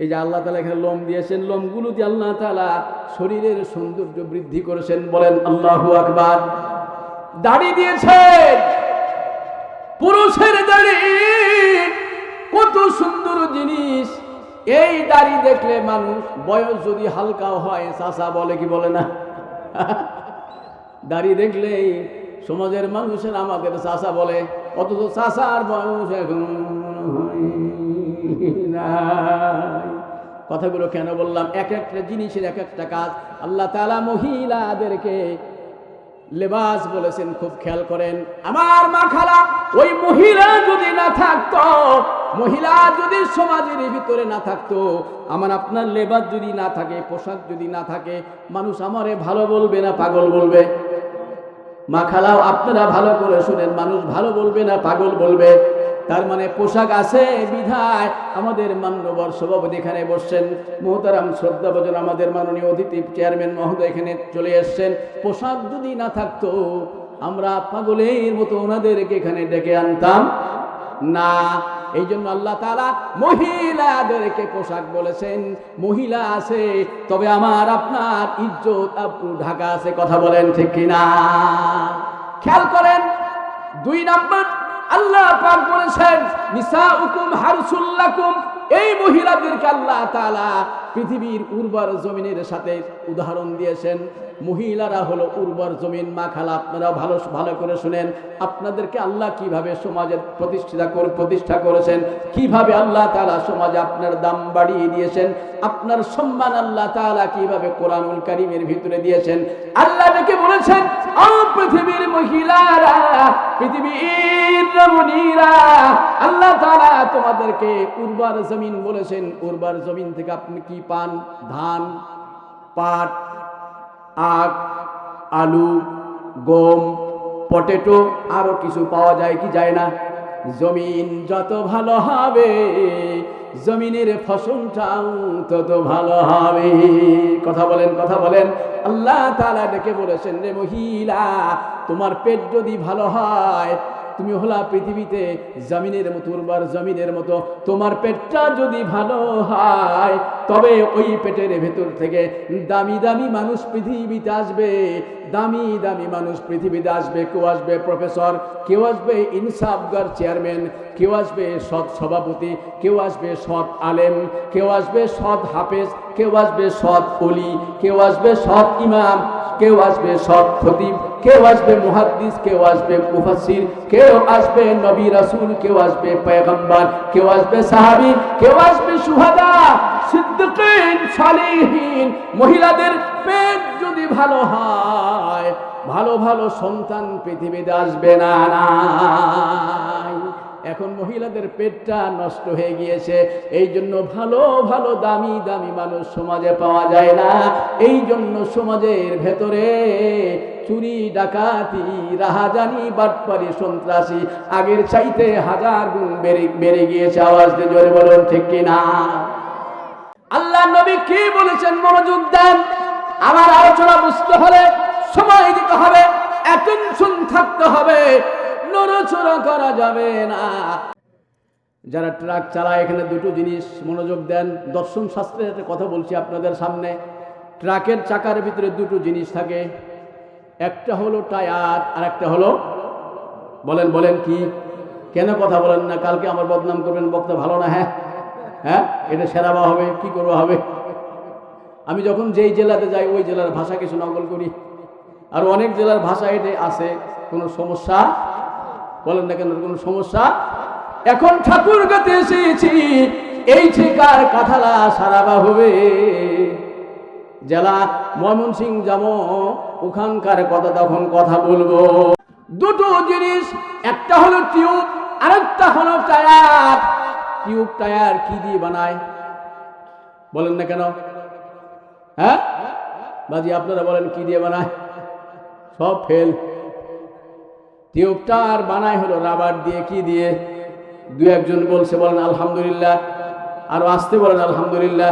A: এই যে আল্লাহ তাআলা এখানে লোম দিয়েছেন, লোমগুলো দিয়ে আল্লাহ তাআলা শরীরের সৌন্দর্য বৃদ্ধি করেছেন, বলেন আল্লাহু আকবার। দাড়ি দিয়েছেন, পুরুষের দাড়ি কত সুন্দর জিনিস। এই দাড়ি দেখলে মানুষ, বয়স যদি হালকাও হয় চাচা বলে কি বলে না? দাড়ি দেখলেই সমাজের মানুষের আমাদের চাচা বলে, অথচ চাচার বয়স এখন নাই। কথাগুলো কেন বললাম? এক একটা জিনিসের এক একটা কাজ। আল্লাহ তাআলা মহিলাদেরকে লেবাস বলেছেন, খুব খেয়াল করেন। আমার মা খালা, ওই মহিলা যদি না থাকতো, মহিলা যদি সমাজের ভিতরে না থাকতো, আমার আপনার লেবাস যদি না থাকে, পোশাক যদি না থাকে, মানুষ আমারে ভালো বলবে না পাগল বলবে? মা খালাও আপনারা ভালো করে শুনেন, মানুষ ভালো বলবে না পাগল বলবে? তার মানে পোশাক আছে বিধায় আমাদের মান্যবর সভাপতি এখানে বসছেন, মোহতারাম শ্রদ্ধাভাজন আমাদের মাননীয় অতিথি চেয়ারম্যান মহোদয় এখানে চলে এসছেন। পোশাক যদি না থাকতো, আমরা পাগলের মতো ওনাদেরকে এখানে ডেকে আনতাম না। এই জন্য আল্লাহ তাআলা মহিলাদেরকে পোশাক বলেছেন। মহিলা আছে, তবে আমার আপনার ইজ্জত আব্রু ঢাকা আছে। কথা বলেন ঠিক কিনা? খেয়াল করেন, 2 নাম্বার আল্লাহ পাক বলেছেন নিসাউকুম হারসুল লাকুম। এই মহিলাদেরকে আল্লাহ তাআলা পৃথিবীর উর্বর জমিনের সাথে উদাহরণ দিয়েছেন। মহিলারা হলো উর্বর জমিন। মা খালা আপনারা ভালো করে শুনেন, আপনাদেরকে আল্লাহ কিভাবে সমাজে প্রতিষ্ঠা করেছেন, কিভাবে আল্লাহ তাআলা সমাজে আপনার দাম বাড়িয়ে দিয়েছেন, আপনার সম্মান আল্লাহ তাআলা কিভাবে কোরআনুল কারীমের ভিতরে দিয়েছেন। আল্লাহ ডেকে বলেছেন, ও পৃথিবীর মহিলারা, পৃথিবীর রমণীরা, আল্লাহ তাআলা তোমাদেরকে উর্বর জমিন বলেছেন। উর্বর জমিন থেকে আপনি কি পান? ধান, পাট, আখ, আলু, গম, পটেটো, আরো কিছু পাওয়া যায় কি যায় না? জমিন যত ভালো হবে, জমিনের ফসলটাও তত ভালো হবে। কথা বলেন, কথা বলেন। আল্লাহ তাআলা ডেকে বলেছেন, রে মহিলা, তোমার পেট যদি ভালো হয়, তুমি হলা পৃথিবীতে জমিনের মতো উর্বর জমিনের মতো। তোমার পেটটা যদি ভালো হয়, তবে ওই পেটের ভেতর থেকে দামি দামি মানুষ পৃথিবীতে আসবে। দামি দামি মানুষ পৃথিবীতে আসবে। কেউ আসবে প্রফেসর, কেউ আসবে ইনসাফগার চেয়ারম্যান, কেউ আসবে সৎ সভাপতি, কেউ আসবে সৎ আলেম, কেউ আসবে সৎ হাফেজ, কেউ আসবে সৎ ওলি, কেউ আসবে সৎ ইমাম, কেউ আসবে সৎ খতিব, কেউ আসবে মুহাদ্দিস, কেউ আসবে মুফাসসির, কেউ আসবে নবী রাসূল, কেউ আসবে পয়গম্বর, কেউ আসবে সাহাবী, কেউ আসবে শুহাদা, সিদ্দিকিন, সালিহিন। মহিলাদের পেট যদি ভালো হয়, ভালো ভালো সন্তান পৃথিবীতে আসবে না। নাই, এখন মহিলাদের পেটটা নষ্ট হয়ে গিয়েছে। এই জন্য ভালো ভালো দামি দামি মানুষ সমাজে পাওয়া যায় না। এই জন্য সমাজের ভেতরে চুরি, ডাকাতি, রাহাজানি, বাটপারি, সন্ত্রাসী আগের চাইতে 1000 গুণ বেড়ে গিয়েছে। আওয়াজ দিয়ে জোরে বলুন ঠিক কিনা? আল্লাহ নবী কি বলেছেন? মনোযোগ দেন। আমার আলোচনা বুঝতে হলে সময় দিতে হবে, অ্যাটেনশন থাকতে হবে, নড়াচড়া করা যাবে না। যারা ট্রাক চালায়, এখানে দুটো জিনিস মনোযোগ দেন। দর্শন শাস্ত্রের একটা কথা বলছি আপনাদের সামনে। ট্রাকের চাকার ভিতরে দুটো জিনিস থাকে, একটা হলো টায়ার, আর একটা হলো, বলেন বলেন কি? কেন কথা বলেন না? কালকে আমার বদনাম করবেন, বক্তা ভালো না। হ্যাঁ হ্যাঁ, এটা সেরাবা হবে, কি করবো হবে। আমি যখন যেই জেলাতে যাই, ওই জেলার ভাষা কিছু নকল করি, আর অনেক জেলার ভাষা এটা আছে। কোনো সমস্যা? বলেন না কেন কোনো সমস্যা? এখন ঠাকুর গাতে এসেছি, এই ঠিকার কাঁঠালা সারাবা হবে। জেলা ময়মনসিংহ যাবো, ওখানকার কথা তখন কথা বলবো। দুটো জিনিস, একটা হলো টিউব, আরেকটা হলো টায়ার। টিউব টায়ার কি দিয়ে বানায়? বলেন না কেন? হ্যাঁ বাজি, আপনারা বলেন কি দিয়ে বানায়? সব ফেল। টিউব টায়ার বানায় হলো রাবার দিয়ে। কি দিয়ে? 2-1 বলছে, বলেন আলহামদুলিল্লাহ। আরো আসতে বলেন আলহামদুলিল্লাহ।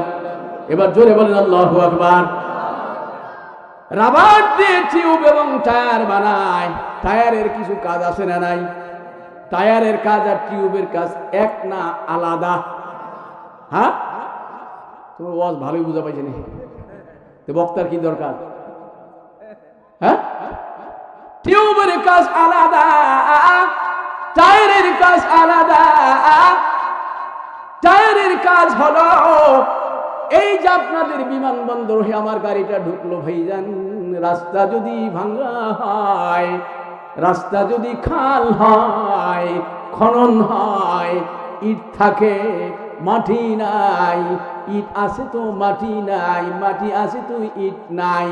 A: এবার জোরে বলেন আল্লাহু আকবার। রাবার দিয়ে টিউব এবং টায়ার বানায়। টায়ারের কিছু কাজ আছে না নাই? টায়ারের কাজ আর টিউবের কাজ এক না আলাদা? হ্যাঁ, তোমার ওয়াজ ভালোই বুঝা পাইছে না। তো বক্তার কি দরকার? হ্যাঁ, টিউবের কাজ আলাদা, টায়ারের কাজ আলাদা। টায়ারের কাজ হলো এই যে আপনাদের বিমানবন্দর হয়ে আমার গাড়িটা ঢুকলো ভাইজান, রাস্তা যদি ভাঙা হয়, রাস্তা যদি খাল হয়, খনন হয়, ইট থাকে, মাটি নাই। ইট আছে তো মাটি নাই, মাটি আছে তো ইট নাই।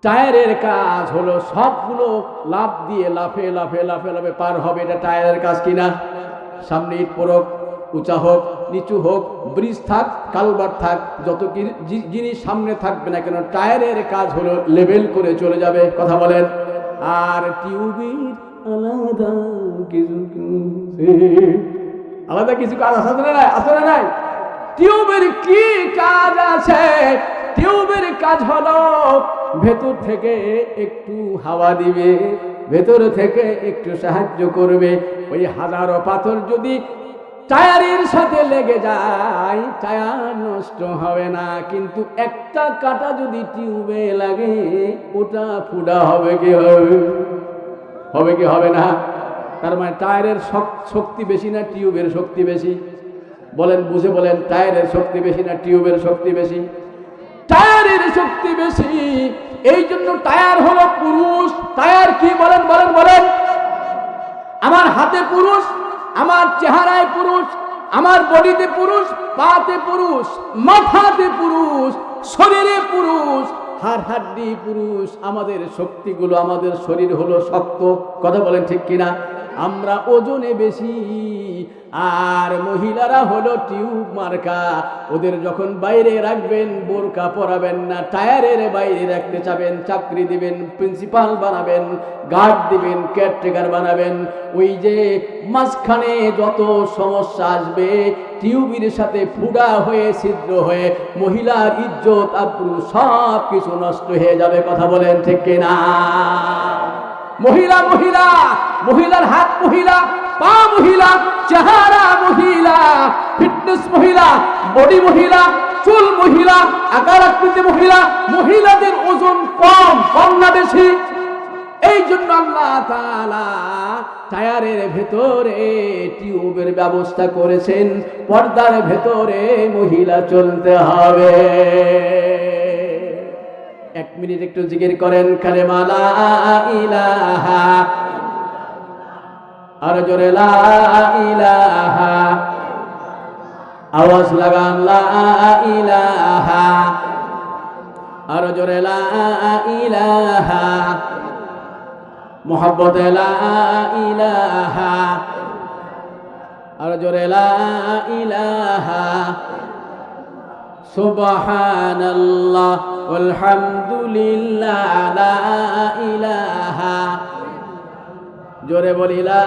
A: টায়ারের কাজ হলো সবগুলো লাফ দিয়ে লাফে লাফে লাফে লাফে পার হবে, এটা টায়ারের কাজ কিনা? সামনে ইট পড়ুক, উঁচা হোক নিচু হোক, ব্রিজ থাক কালভার্ট থাক, যত জিনিস সামনে থাকবে না কেন, টায়ারের কাজ হলো লেভেল করে চলে যাবে। কথা বলেন। আর টিউবের আলাদা কিছু আলাদা কিছু কাজ আছে না নাই? আছে না নাই? টিউবের কি কাজ আছে? টিউবের কাজ হলো ভেতর থেকে একটু হাওয়া দিবে, ভেতর থেকে একটু সাহায্য করবে। ওই হাজারো পাথর যদি টায়ারের সাথে লেগে যায়, টায়ার নষ্ট হবে না, কিন্তু একটা কাঁটা যদি টিউবে লাগে, ওটা ফুটা হবে কি হবে? হবে কি হবে না? তার মানে টায়ারের শক্তি বেশি না টিউবের শক্তি বেশি? বলেন, বুঝে বলেন, টায়ারের শক্তি বেশি না টিউবের শক্তি বেশি? টায়ারের শক্তি বেশি। এই জন্য টায়ার হলো পুরুষ। টায়ার কি? বলেন বলেন বলেন। আমার হাতে পুরুষ, আমার চেহারায় পুরুষ, আমার বডিতে পুরুষ, পাতে পুরুষ, মাথাতে পুরুষ, শরীরে পুরুষ, হাড় হাড্ডি পুরুষ। আমাদের শক্তিগুলো, আমাদের শরীর হলো শক্ত। কথা বলেন ঠিক কিনা? আমরা ওজনে বেশি। আর মহিলারা হলো টিউব মার্কা। ওদের যখন বাইরে রাখবেন, বোরকা পরাবেন না, টায়ারের বাইরে রাখতে চাবেন, চাকরি দিবেন, প্রিন্সিপাল বানাবেন, গার্ড দিবেন, কেয়ারটেকার বানাবেন, ওই যে মাঝখানে যত সমস্যা আসবে, টিউবের সাথে ফুটা হয়ে ছিদ্র হয়ে মহিলার ইজ্জত আবরু সব কিছু নষ্ট হয়ে যাবে। কথা বলেন ঠিক কিনা? মহিলা মহিলা, মহিলার হাত মহিলা, পা মহিলা, চেহারা মহিলা, ফিটনেস মহিলা, বডি মহিলা, চুল মহিলা, আকার আকৃতি মহিলা। মহিলাদের ওজন কম, কম না বেশি? এই জন্য আল্লাহ তাআলা টায়ারের ভেতরে টিউবের ব্যবস্থা করেছেন। পর্দার ভেতরে মহিলা চলতে হবে। 1 মিনিট একটু জিকির করেন কালেমা লা ইলাহা, আর জোরে লা ইলাহা, আওয়াজ লাগান লা ইলাহা, আর জোরে লা ইলাহা, মুহাব্বতে লা ইলাহা, আর জোরে লা ইলাহা, সুবহানাল্লাহ আলহামদুলিল্লাহ লা ইলাহা, জোরে বলি লা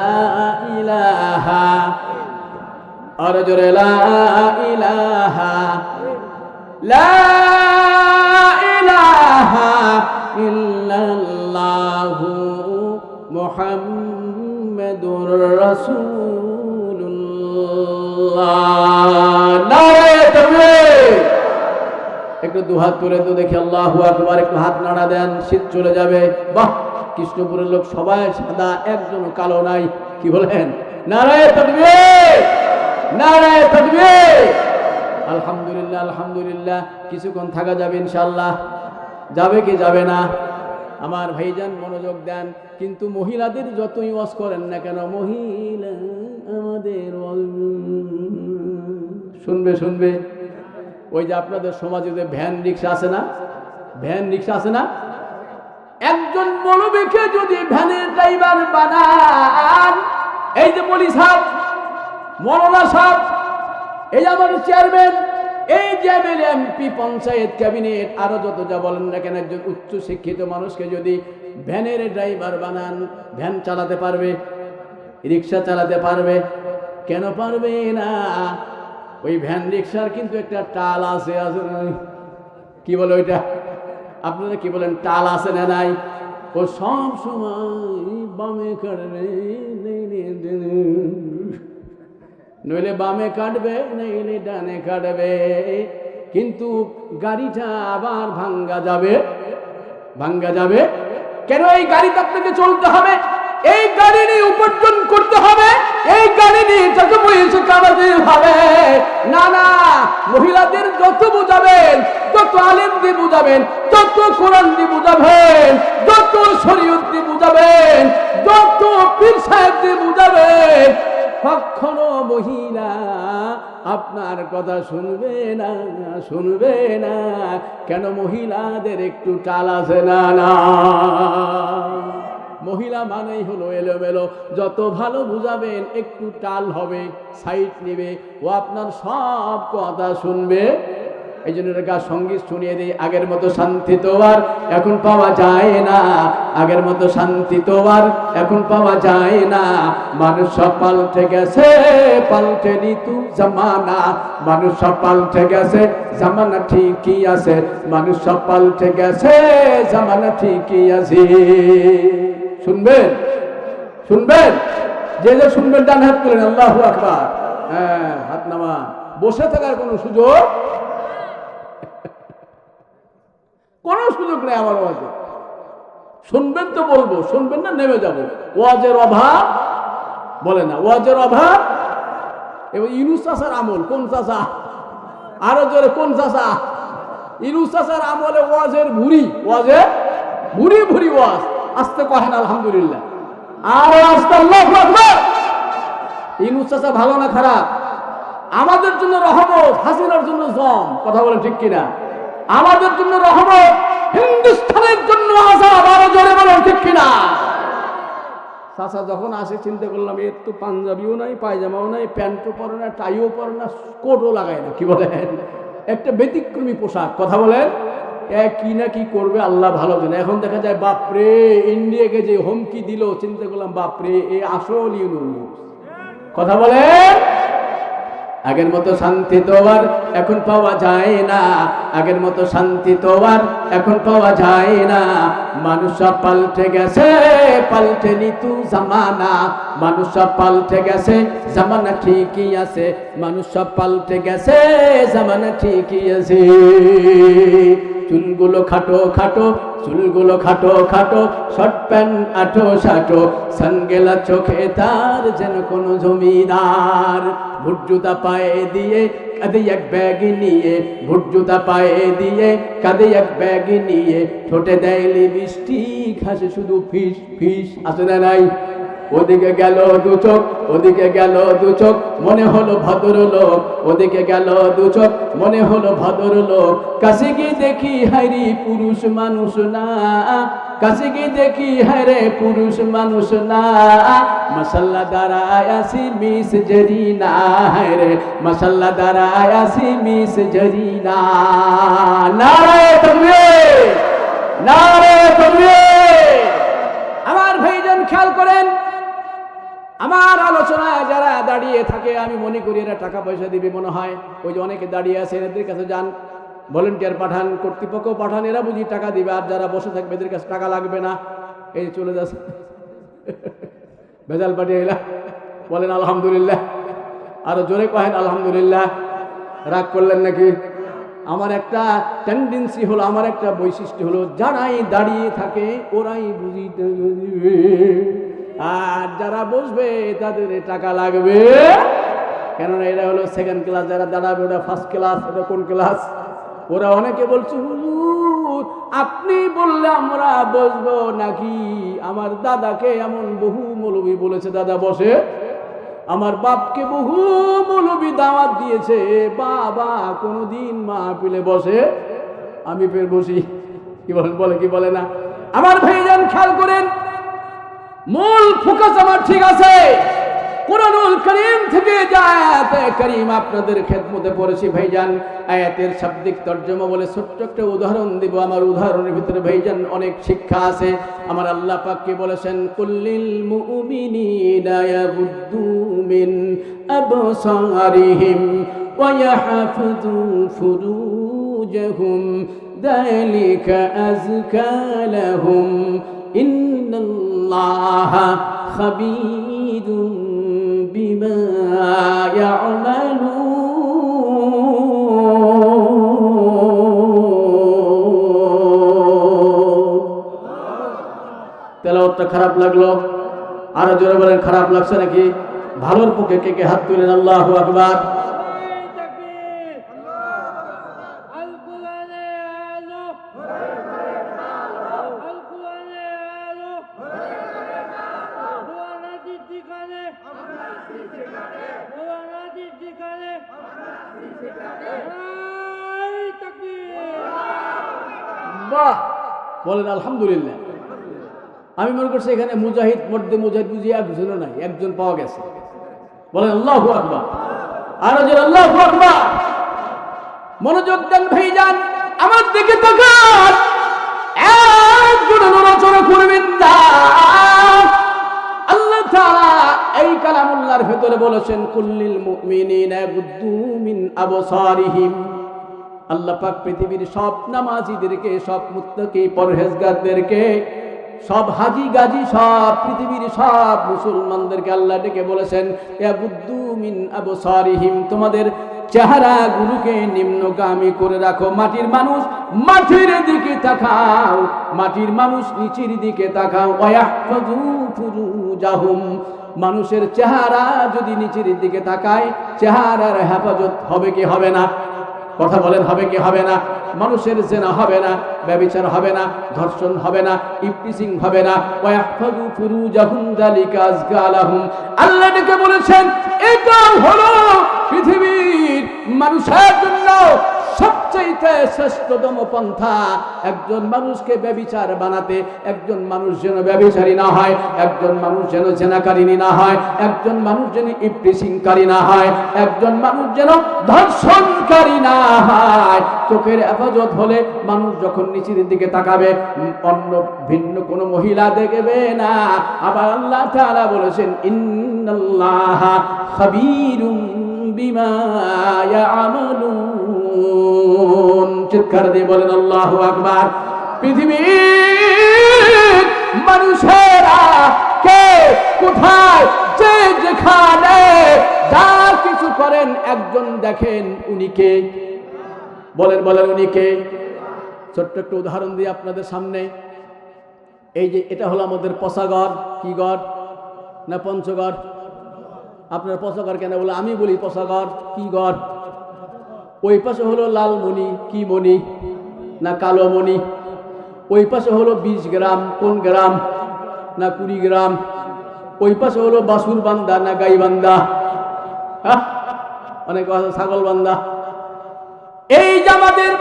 A: ইলাহা, আর জোরে লা ইলাহা, লা ইলাহা ইল্লাল্লাহু মুহাম্মাদুর রাসূলুল্লাহ। নারে তাকবীর। একটু দুহাত তুলে তো দেখি আল্লাহু আকবার। একটু হাত নাড়া দেন, শীত চলে যাবে। বাহ, কৃষ্ণপুরের লোক সবাই সাদা, একজন কালো নাই। কি বলেন? নারে তাকবীর, নারে তাকবীর। আলহামদুলিল্লাহ আলহামদুলিল্লাহ। কিছুক্ষণ থাকা যাবে ইনশাআল্লাহ? যাবে কি যাবে না? আমার ভাইজান মনোযোগ দেন। কিন্তু মহিলাদের যতই ওয়াজ করেন না কেন, মহিলা আমাদের শুনবে শুনবে। ওই যে আপনাদের সমাজে যে ভ্যান রিক্সা আছে না, ভ্যান রিক্সা আছে না, একজন মৌলবীকে যদি ভ্যানের ড্রাইভার বানান, এই যে মৌলী সাহেব, মৌলানা সাহেব, এই আমার চেয়ারম্যান, এই যে এমএলএ, এমপি, পঞ্চায়েত, ক্যাবিনেট, আরো যত যা বলেন না কেন, একজন উচ্চ শিক্ষিত মানুষকে যদি ভ্যানের ড্রাইভার বানান, ভ্যান চালাতে পারবে? রিক্সা চালাতে পারবে? কেন পারবে না? ওই ভ্যান রিক্সার কিন্তু একটা টাল আছে, আছে না? কি বলে ওইটা? আপনারা কি বলেন? টাল আছে না নাই? ও সব সময় বামে কাটবে, নইলে বামে কাটবে, নইলে ডানে কাটবে, কিন্তু গাড়িটা আবার ভাঙ্গা যাবে, ভাঙ্গা যাবে। কেন? এই গাড়িতে আপনাকে চলতে হবে, এই গাড়ি নিয়ে উপার্জন করতে হবে, এই গাড়ি নিয়ে যত পয়সা কামাতে হবে। না না, মহিলাদের যত বুঝাবেন, যত আলেম দিয়ে বুঝাবেন, যত কোরআন দিয়ে বুঝাবেন, যত শরীয়ত দিয়ে বুঝাবেন, যত পীর সাহেব দিয়ে বুঝাবেন, কখনো মহিলা আপনার কথা শুনবে না, শুনবে না। কেন? মহিলাদের একটু টাল আছে না? না, মহিলা মানেই হলো এলোমেলো। যত ভালো বুঝাবেন একটু টাল হবে, সাইড নেবে, ও আপনার সব কথা শুনবে। এই জন্য এটাকে সঙ্গীত শুনিয়ে দিই। আগের মতো শান্তি তো আর এখন পাওয়া যায় না, আগের মতো শান্তি তো আর এখন পাওয়া যায় না। মানুষ সব পাল্টে গেছে, পাল্টে ঋতু জামানা। মানুষ সব পাল্টে গেছে, জামানা ঠিকই আছে। মানুষ সব পাল্টে গেছে, জামানা ঠিকই আছে। শুনবেন? শুনবেন? যে যে শুনবেন ডান হাত তুলেন, আল্লাহু আকবার। হ্যাঁ, হাত নামা। বসে থাকার কোনো সুযোগ, কোনো সুযোগ নেই আমার ওয়াজে। শুনবেন তো বলবো, শুনবেন না নেমে যাব। ওয়াজের অভাব বলে না, ওয়াজের অভাব। এবার ইউনূস চাচার আমল, কোন চাচা? আরো জোরে, কোন চাচা? ইউনূস চাচার আমলে ওয়াজের ভুরি, ওয়াজের ভুরি ভুরি ওয়াজ। আস্তে কহেন আলহামদুলিল্লাহ, আর আস্তে আল্লাহু আকবার। ইউনূস চাচা ভালো না খারাপ? আমাদের জন্য রহমত, হাসিনার জন্য জম। কথা বলেন ঠিক কিনা? আমাদের জন্য রহমত, হিন্দুস্তানের জন্য আযাব। আরো জোরে বলেন ঠিক কিনা? চাচা যখন আসে চিন্তা করলাম, এর তো পাঞ্জাবিও নাই, পায়জামাও নাই, প্যান্টও পরে না, টাইও পরে না, কোটও লাগায় না। কি বলেন? একটা ব্যতিক্রমী পোশাক। কথা বলেন, কি না কি করবে আল্লাহ ভালো জানে। এখন দেখা যায় বাপরে, ইন্ডিয়াকে যে হুমকি দিল, চিন্তা করলাম বাপরে, এ আসল ইউনূস। কথা বলেন। আগের মতো শান্তি তো আর এখন পাওয়া যায় না, আগের মতো শান্তি তো আর এখন পাওয়া যায় না। মানুষ সব পাল্টে গেছে, পাল্টে ঋতু জামানা। মানুষ সব পাল্টে গেছে, জামানা ঠিকই আছে। মানুষ সব পাল্টে গেছে, জামানা ঠিকই আছে। চুলগুলো খাটো খাটো, চুলগুলো খাটো খাটো, শর্ট প্যান্ট আঠো সাটো, সানগেলা চোখে তার যেন কোনো জমিদার। ভুট জুতা পায়ে দিয়ে, কাঁধে এক ব্যাগ নিয়ে, ভুট জুতা পায়ে দিয়ে, কাঁধে এক ব্যাগ নিয়ে, ঠোঁটে দেয় লিপস্টিক, হাসে শুধু ফিস ফিস। আছে না নাই? ওদিকে গেল দু চোখ, ওদিকে গেল দু চোখ, মনে হলো ভদ্রলোক। ওদিকে গেল দু চোখ, মনে হলো ভদ্রলোক। কাছে গিয়ে দেখি হায়রে পুরুষ মানুষ না, কাছে গিয়ে দেখি হায়রে পুরুষ মানুষ না। মাশাআল্লাহ দাঁড়ায় আসি মিস জরিনা, হায়রে মাশাআল্লাহ দাঁড়ায় আসি মিস জরিনা। নারে তাকবীর, নারে তাকবীর। আমার ভাইজান খেয়াল করেন, আমার আলোচনায় যারা দাঁড়িয়ে থাকে আমি মনে করি এরা টাকা পয়সা দিবে মনে হয়। ওই যে অনেকে দাঁড়িয়ে আছে, এদের কাছে যান, ভলেন্টিয়ার পাঠান, কর্তৃপক্ষ পাঠান, এরা বুঝি টাকা দিবে। আর যারা বসে থাকবে এদের কাছে টাকা লাগবে না। এই চলে যাচ্ছে ভেজাল পাঠিয়ে এলা। বলেন আলহামদুলিল্লাহ, আরো জোরে কহেন আলহামদুলিল্লাহ। রাগ করলেন নাকি? আমার একটা টেন্ডেন্সি হলো, আমার একটা বৈশিষ্ট্য হলো, যারাই দাঁড়িয়ে থাকে ওরাই বুঝি দিবে, আর যারা বসবে তাদের টাকা লাগবে। কেননা এরা হলো সেকেন্ড ক্লাস, যারা দাঁড়াবে ওরা ফার্স্ট ক্লাস। ওটা কোন ক্লাস? ওরা অনেকে বলছে হুজুর আপনি বললে আমরা বসবো নাকি? আমার দাদাকে এমন বহু মৌলবী বলেছে দাদা বসে, আমার বাপকে বহু মৌলবী দাওয়াত দিয়েছে, বাবা কোনদিন মাহফিলে বসে, আমি ফের বসি। কি বলেন? বলে কি বলে না? আমার ভাইজান খেয়াল করেন, মূল ফোকাস আমার ঠিক আছে। কুরআনুল কারীম থেকে যে আয়াতে কারীম আপনাদের খেদমতে পড়েছি ভাইজান, আয়াতের শাব্দিক তরজমা বলে ছোট্ট একটা উদাহরণ দিব। আমার উদাহরণের ভিতরে ভাইজান অনেক শিক্ষা আছে। আমার আল্লাহ পাক কি বলেছেন? কুল্লিল মুমিনিনা ইয়াগুদ্দু মিন আবসারিহিম ওয়া ইয়াহফাযু ফুরুজাহুম যালিকা আযকা লাহুম ইন্নাল্লাহা খাবীরুম বিমা ইয়া'মালুন। তেলাওয়াতটা খারাপ লাগলো? আরো জোরে বলেন খারাপ লাগছে নাকি? ভালোর পক্ষে কে কে হাত তুলেন? আল্লাহু আকবার। বাহ, বলেন আলহামদুলিল্লাহ। আমি মনে করছি এখানে মুজাহিদ মর্দে মুজাহিদ বুঝিয়ে একজনও নাই, একজন পাওয়া গেছে। বলেন আল্লাহু আকবার, আরো জোরে আল্লাহু আকবার। মনোযোগ দেন ভাইজান, আমার দিকে তাকান, একজন নড়াচড়া করবেন না। আল্লাহ তাআলা এই কালামুল্লাহর ভেতরে বলেছেন কুল্লিল মুমিনিনা ইয়াগুদ্দু মিন আবসারিহিম। আল্লাহ পাক পৃথিবীর সব নামাজীদেরকে, সব মুত্তাকি পরহেজগারদেরকে, সব হাজি গাজী, সব পৃথিবীর সব মুসলমানদেরকে আল্লাহ ডেকে বলেছেন ইয়াগুদ্দু মিন আবসারিহিম, তোমাদের চেহারাগুলোকে নিম্নগামী করে রাখো। মাটির মানুষ মাটির দিকে তাকাও, মাটির মানুষ নিচের দিকে তাকাও। ওয়াহফাযু ফুরুজাহুম, মানুষের চেহারা যদি নিচের দিকে তাকায়, চেহারার হেফাজত হবে কি হবে না? কথা বলেন, হবে কি হবে না? মানুষের জেনা হবে না, ব্যভিচার হবে না, ধর্ষণ হবে না, ইফতিজিং হবে না। ওয়াহফাযু ফুরুজাহুম যালিকা আযকা লাহুম, আল্লাহ ডেকে বলেছেন এটা হলো পৃথিবীর মানুষের জন্য সবচাইতে শ্রেষ্ঠতম পন্থা। একজন মানুষকে ব্যভিচার বানাতে, একজন মানুষ যেন ব্যভিচারী না হয়, একজন মানুষ যেন জেনাকারিনী না হয়, একজন মানুষ যেন ইফতিজিংকারী না হয়, একজন মানুষ যেন ধর্ষণকারী না হয়। চোখের হেফাজত হলে মানুষ যখন নিচের দিকে তাকাবে, অন্য ভিন্ন কোনো মহিলা দেখবে না। আবার আল্লাহ তাআলা বলেছেন ইন্নাল্লাহা খাবীরুম বিমা ইয়ামালুন। চিৎকার দিয়ে বলেন আল্লাহু আকবার। পৃথিবীর মানুষেরা কে কোথায় যে যেখানে যা কিছু করেন, একজন দেখেন উনি কে? বলেন বলেন উনি কে? ছোট্ট একটা উদাহরণ দিয়ে আপনাদের সামনে। এই যে এটা হলো আমাদের পচাগড়। কি গড় না পঞ্চগড়? আপনার পচাগড় কেন বলে? আমি বলি পচাগড়। কি গড়? ওই পাশে হলো লালমণি। কি মণি না কালো মণি? ওই পাশে হলো 20 গ্রাম। কোন গ্রাম? না 20 গ্রাম। ওই পাশে হলো বাসুর বান্দা না গাইবান্ধা? হ্যাঁ, অনেক ছাগল বান্দা। এই যে আমাদের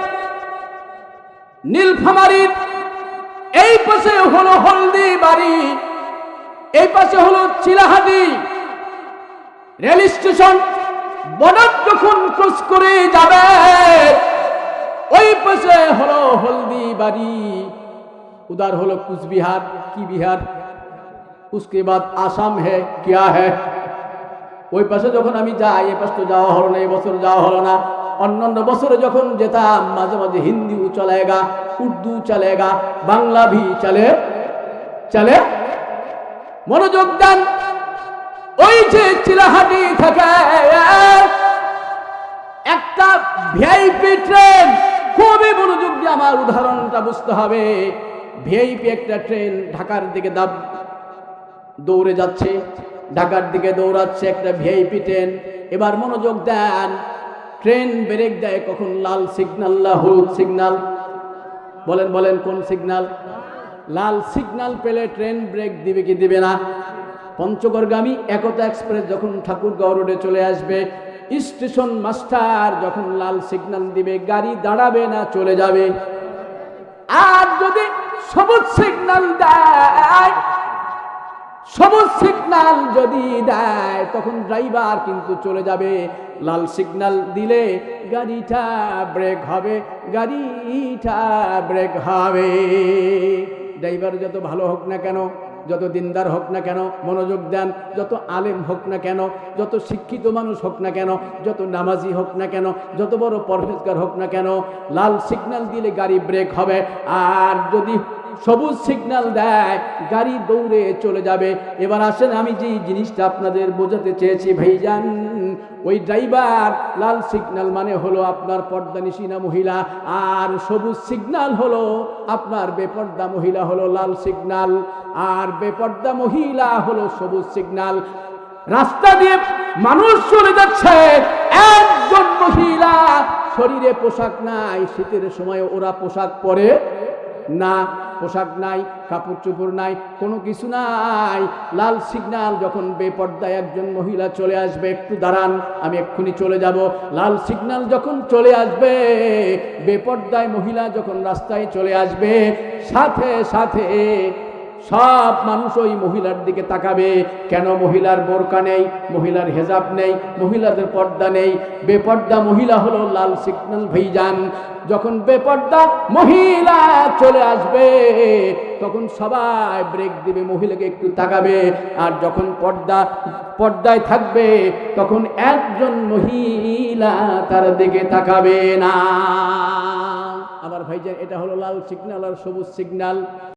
A: নীলফামারীর এই পাশে হলো হলদিবাড়ি, এই পাশে হলো চিলাহাটি রেল স্টেশন। বর্ডার যখন ক্রস করে যাবে, ওই পাশে হলো হলদিবাড়ি, উদার হলো কুচবিহার। কি বিহার? उसके बाद आसाम है। क्या है? ওই পাশে যখন আমি যাই, এ পাশে তো যাওয়া হলো না, এবছর যাওয়া হলো না। অন্যান্য বছরে যখন যেতাম, মাঝে মাঝে হিন্দিও চলেগা, উর্দু চলেগা, বাংলা ভি চলে চলে। মনোযোগ দেন, ওই যে চিলাহাটি থেকে একটা ভিআইপি ট্রেন, খুবই মনোযোগ দিয়ে আমার উদাহরণটা বুঝতে হবে। ভিআইপি একটা ট্রেন ঢাকার দিকে দৌড়ে যাচ্ছে, ঢাকার দিকে দৌড়াচ্ছে একটা ভিআইপি ট্রেন। এবার মনোযোগ দেন, ট্রেন ব্রেক দেয় কখন? লাল সিগন্যাল না হলুদ সিগন্যাল? বলেন বলেন কোন সিগন্যাল? লাল সিগন্যাল পেলে ট্রেন ব্রেক দিবে কি দিবে না? পঞ্চগড়গামী একতা এক্সপ্রেস যখন ঠাকুরগাঁও রোডে চলে আসবে, স্টেশন মাস্টার যখন লাল সিগন্যাল দিবে, গাড়ি দাঁড়াবে না, চলে যাবে। আর যদি সবুজ সিগন্যাল দেয়, সবুজ সিগন্যাল যদি দেয়, তখন ড্রাইভার কিন্তু চলে যাবে। লাল সিগন্যাল দিলে গাড়িটা ব্রেক হবে, গাড়িটা ব্রেক হবে। ড্রাইভার যত ভালো হোক না কেন, যত দিনদার হোক না কেন, মনোযোগ দেন, যত আলেম হোক না কেন, যত শিক্ষিত মানুষ হোক না কেন, যত নামাজি হোক না কেন, যত বড় পরহেজগার হোক না কেন, লাল সিগন্যাল দিলে গাড়ি ব্রেক হবে। আর যদি সবুজ সিগন্যাল দেয়, গাড়ি দৌড়ে চলে যাবে। এবার আসেন, আমি যে জিনিসটা আপনাদের বোঝাতে চেয়েছি ভাইজান, ওই ড্রাইভার, লাল সিগন্যাল মানে হলো আপনার পর্দানিশিনা মহিলা, আর সবুজ সিগন্যাল হলো আপনার বেপর্দা মহিলা, হলো লাল সিগন্যাল, আর বেপর্দা মহিলা হলো সবুজ সিগন্যাল। রাস্তা দিয়ে মানুষ চলে যাচ্ছে, একজন মহিলা, শরীরে পোশাক নাই, শীতের সময় ওরা পোশাক পরে না, পোশাক নাই, কাপড় চোপড় নাই, কোনো কিছু নাই। লাল সিগন্যাল যখন বেপর্দায় একজন মহিলা চলে আসবে, একটু দাঁড়ান আমি এক্ষুনি চলে যাব। লাল সিগন্যাল যখন চলে আসবে, বেপর্দায় মহিলা যখন রাস্তায় চলে আসবে, সাথে সাথে সব মানুষ ওই মহিলার দিকে তাকাবে। কেন? মহিলার বোরকা নেই, মহিলার হেজাব নেই, মহিলাদের পর্দা নেই। বেপর্দা মহিলা হলো লাল সিগন্যাল ভাইজান। যখন বেপর্দা মহিলা চলে আসবে তখন সবাই ব্রেক দিবে, মহিলাকে একটু তাকাবে। আর যখন পর্দায় থাকবে তখন একজন মহিলা তার দিকে তাকাবে না। আমার ভাইজান, এটা হলো লাল সিগন্যাল আর সবুজ সিগন্যাল।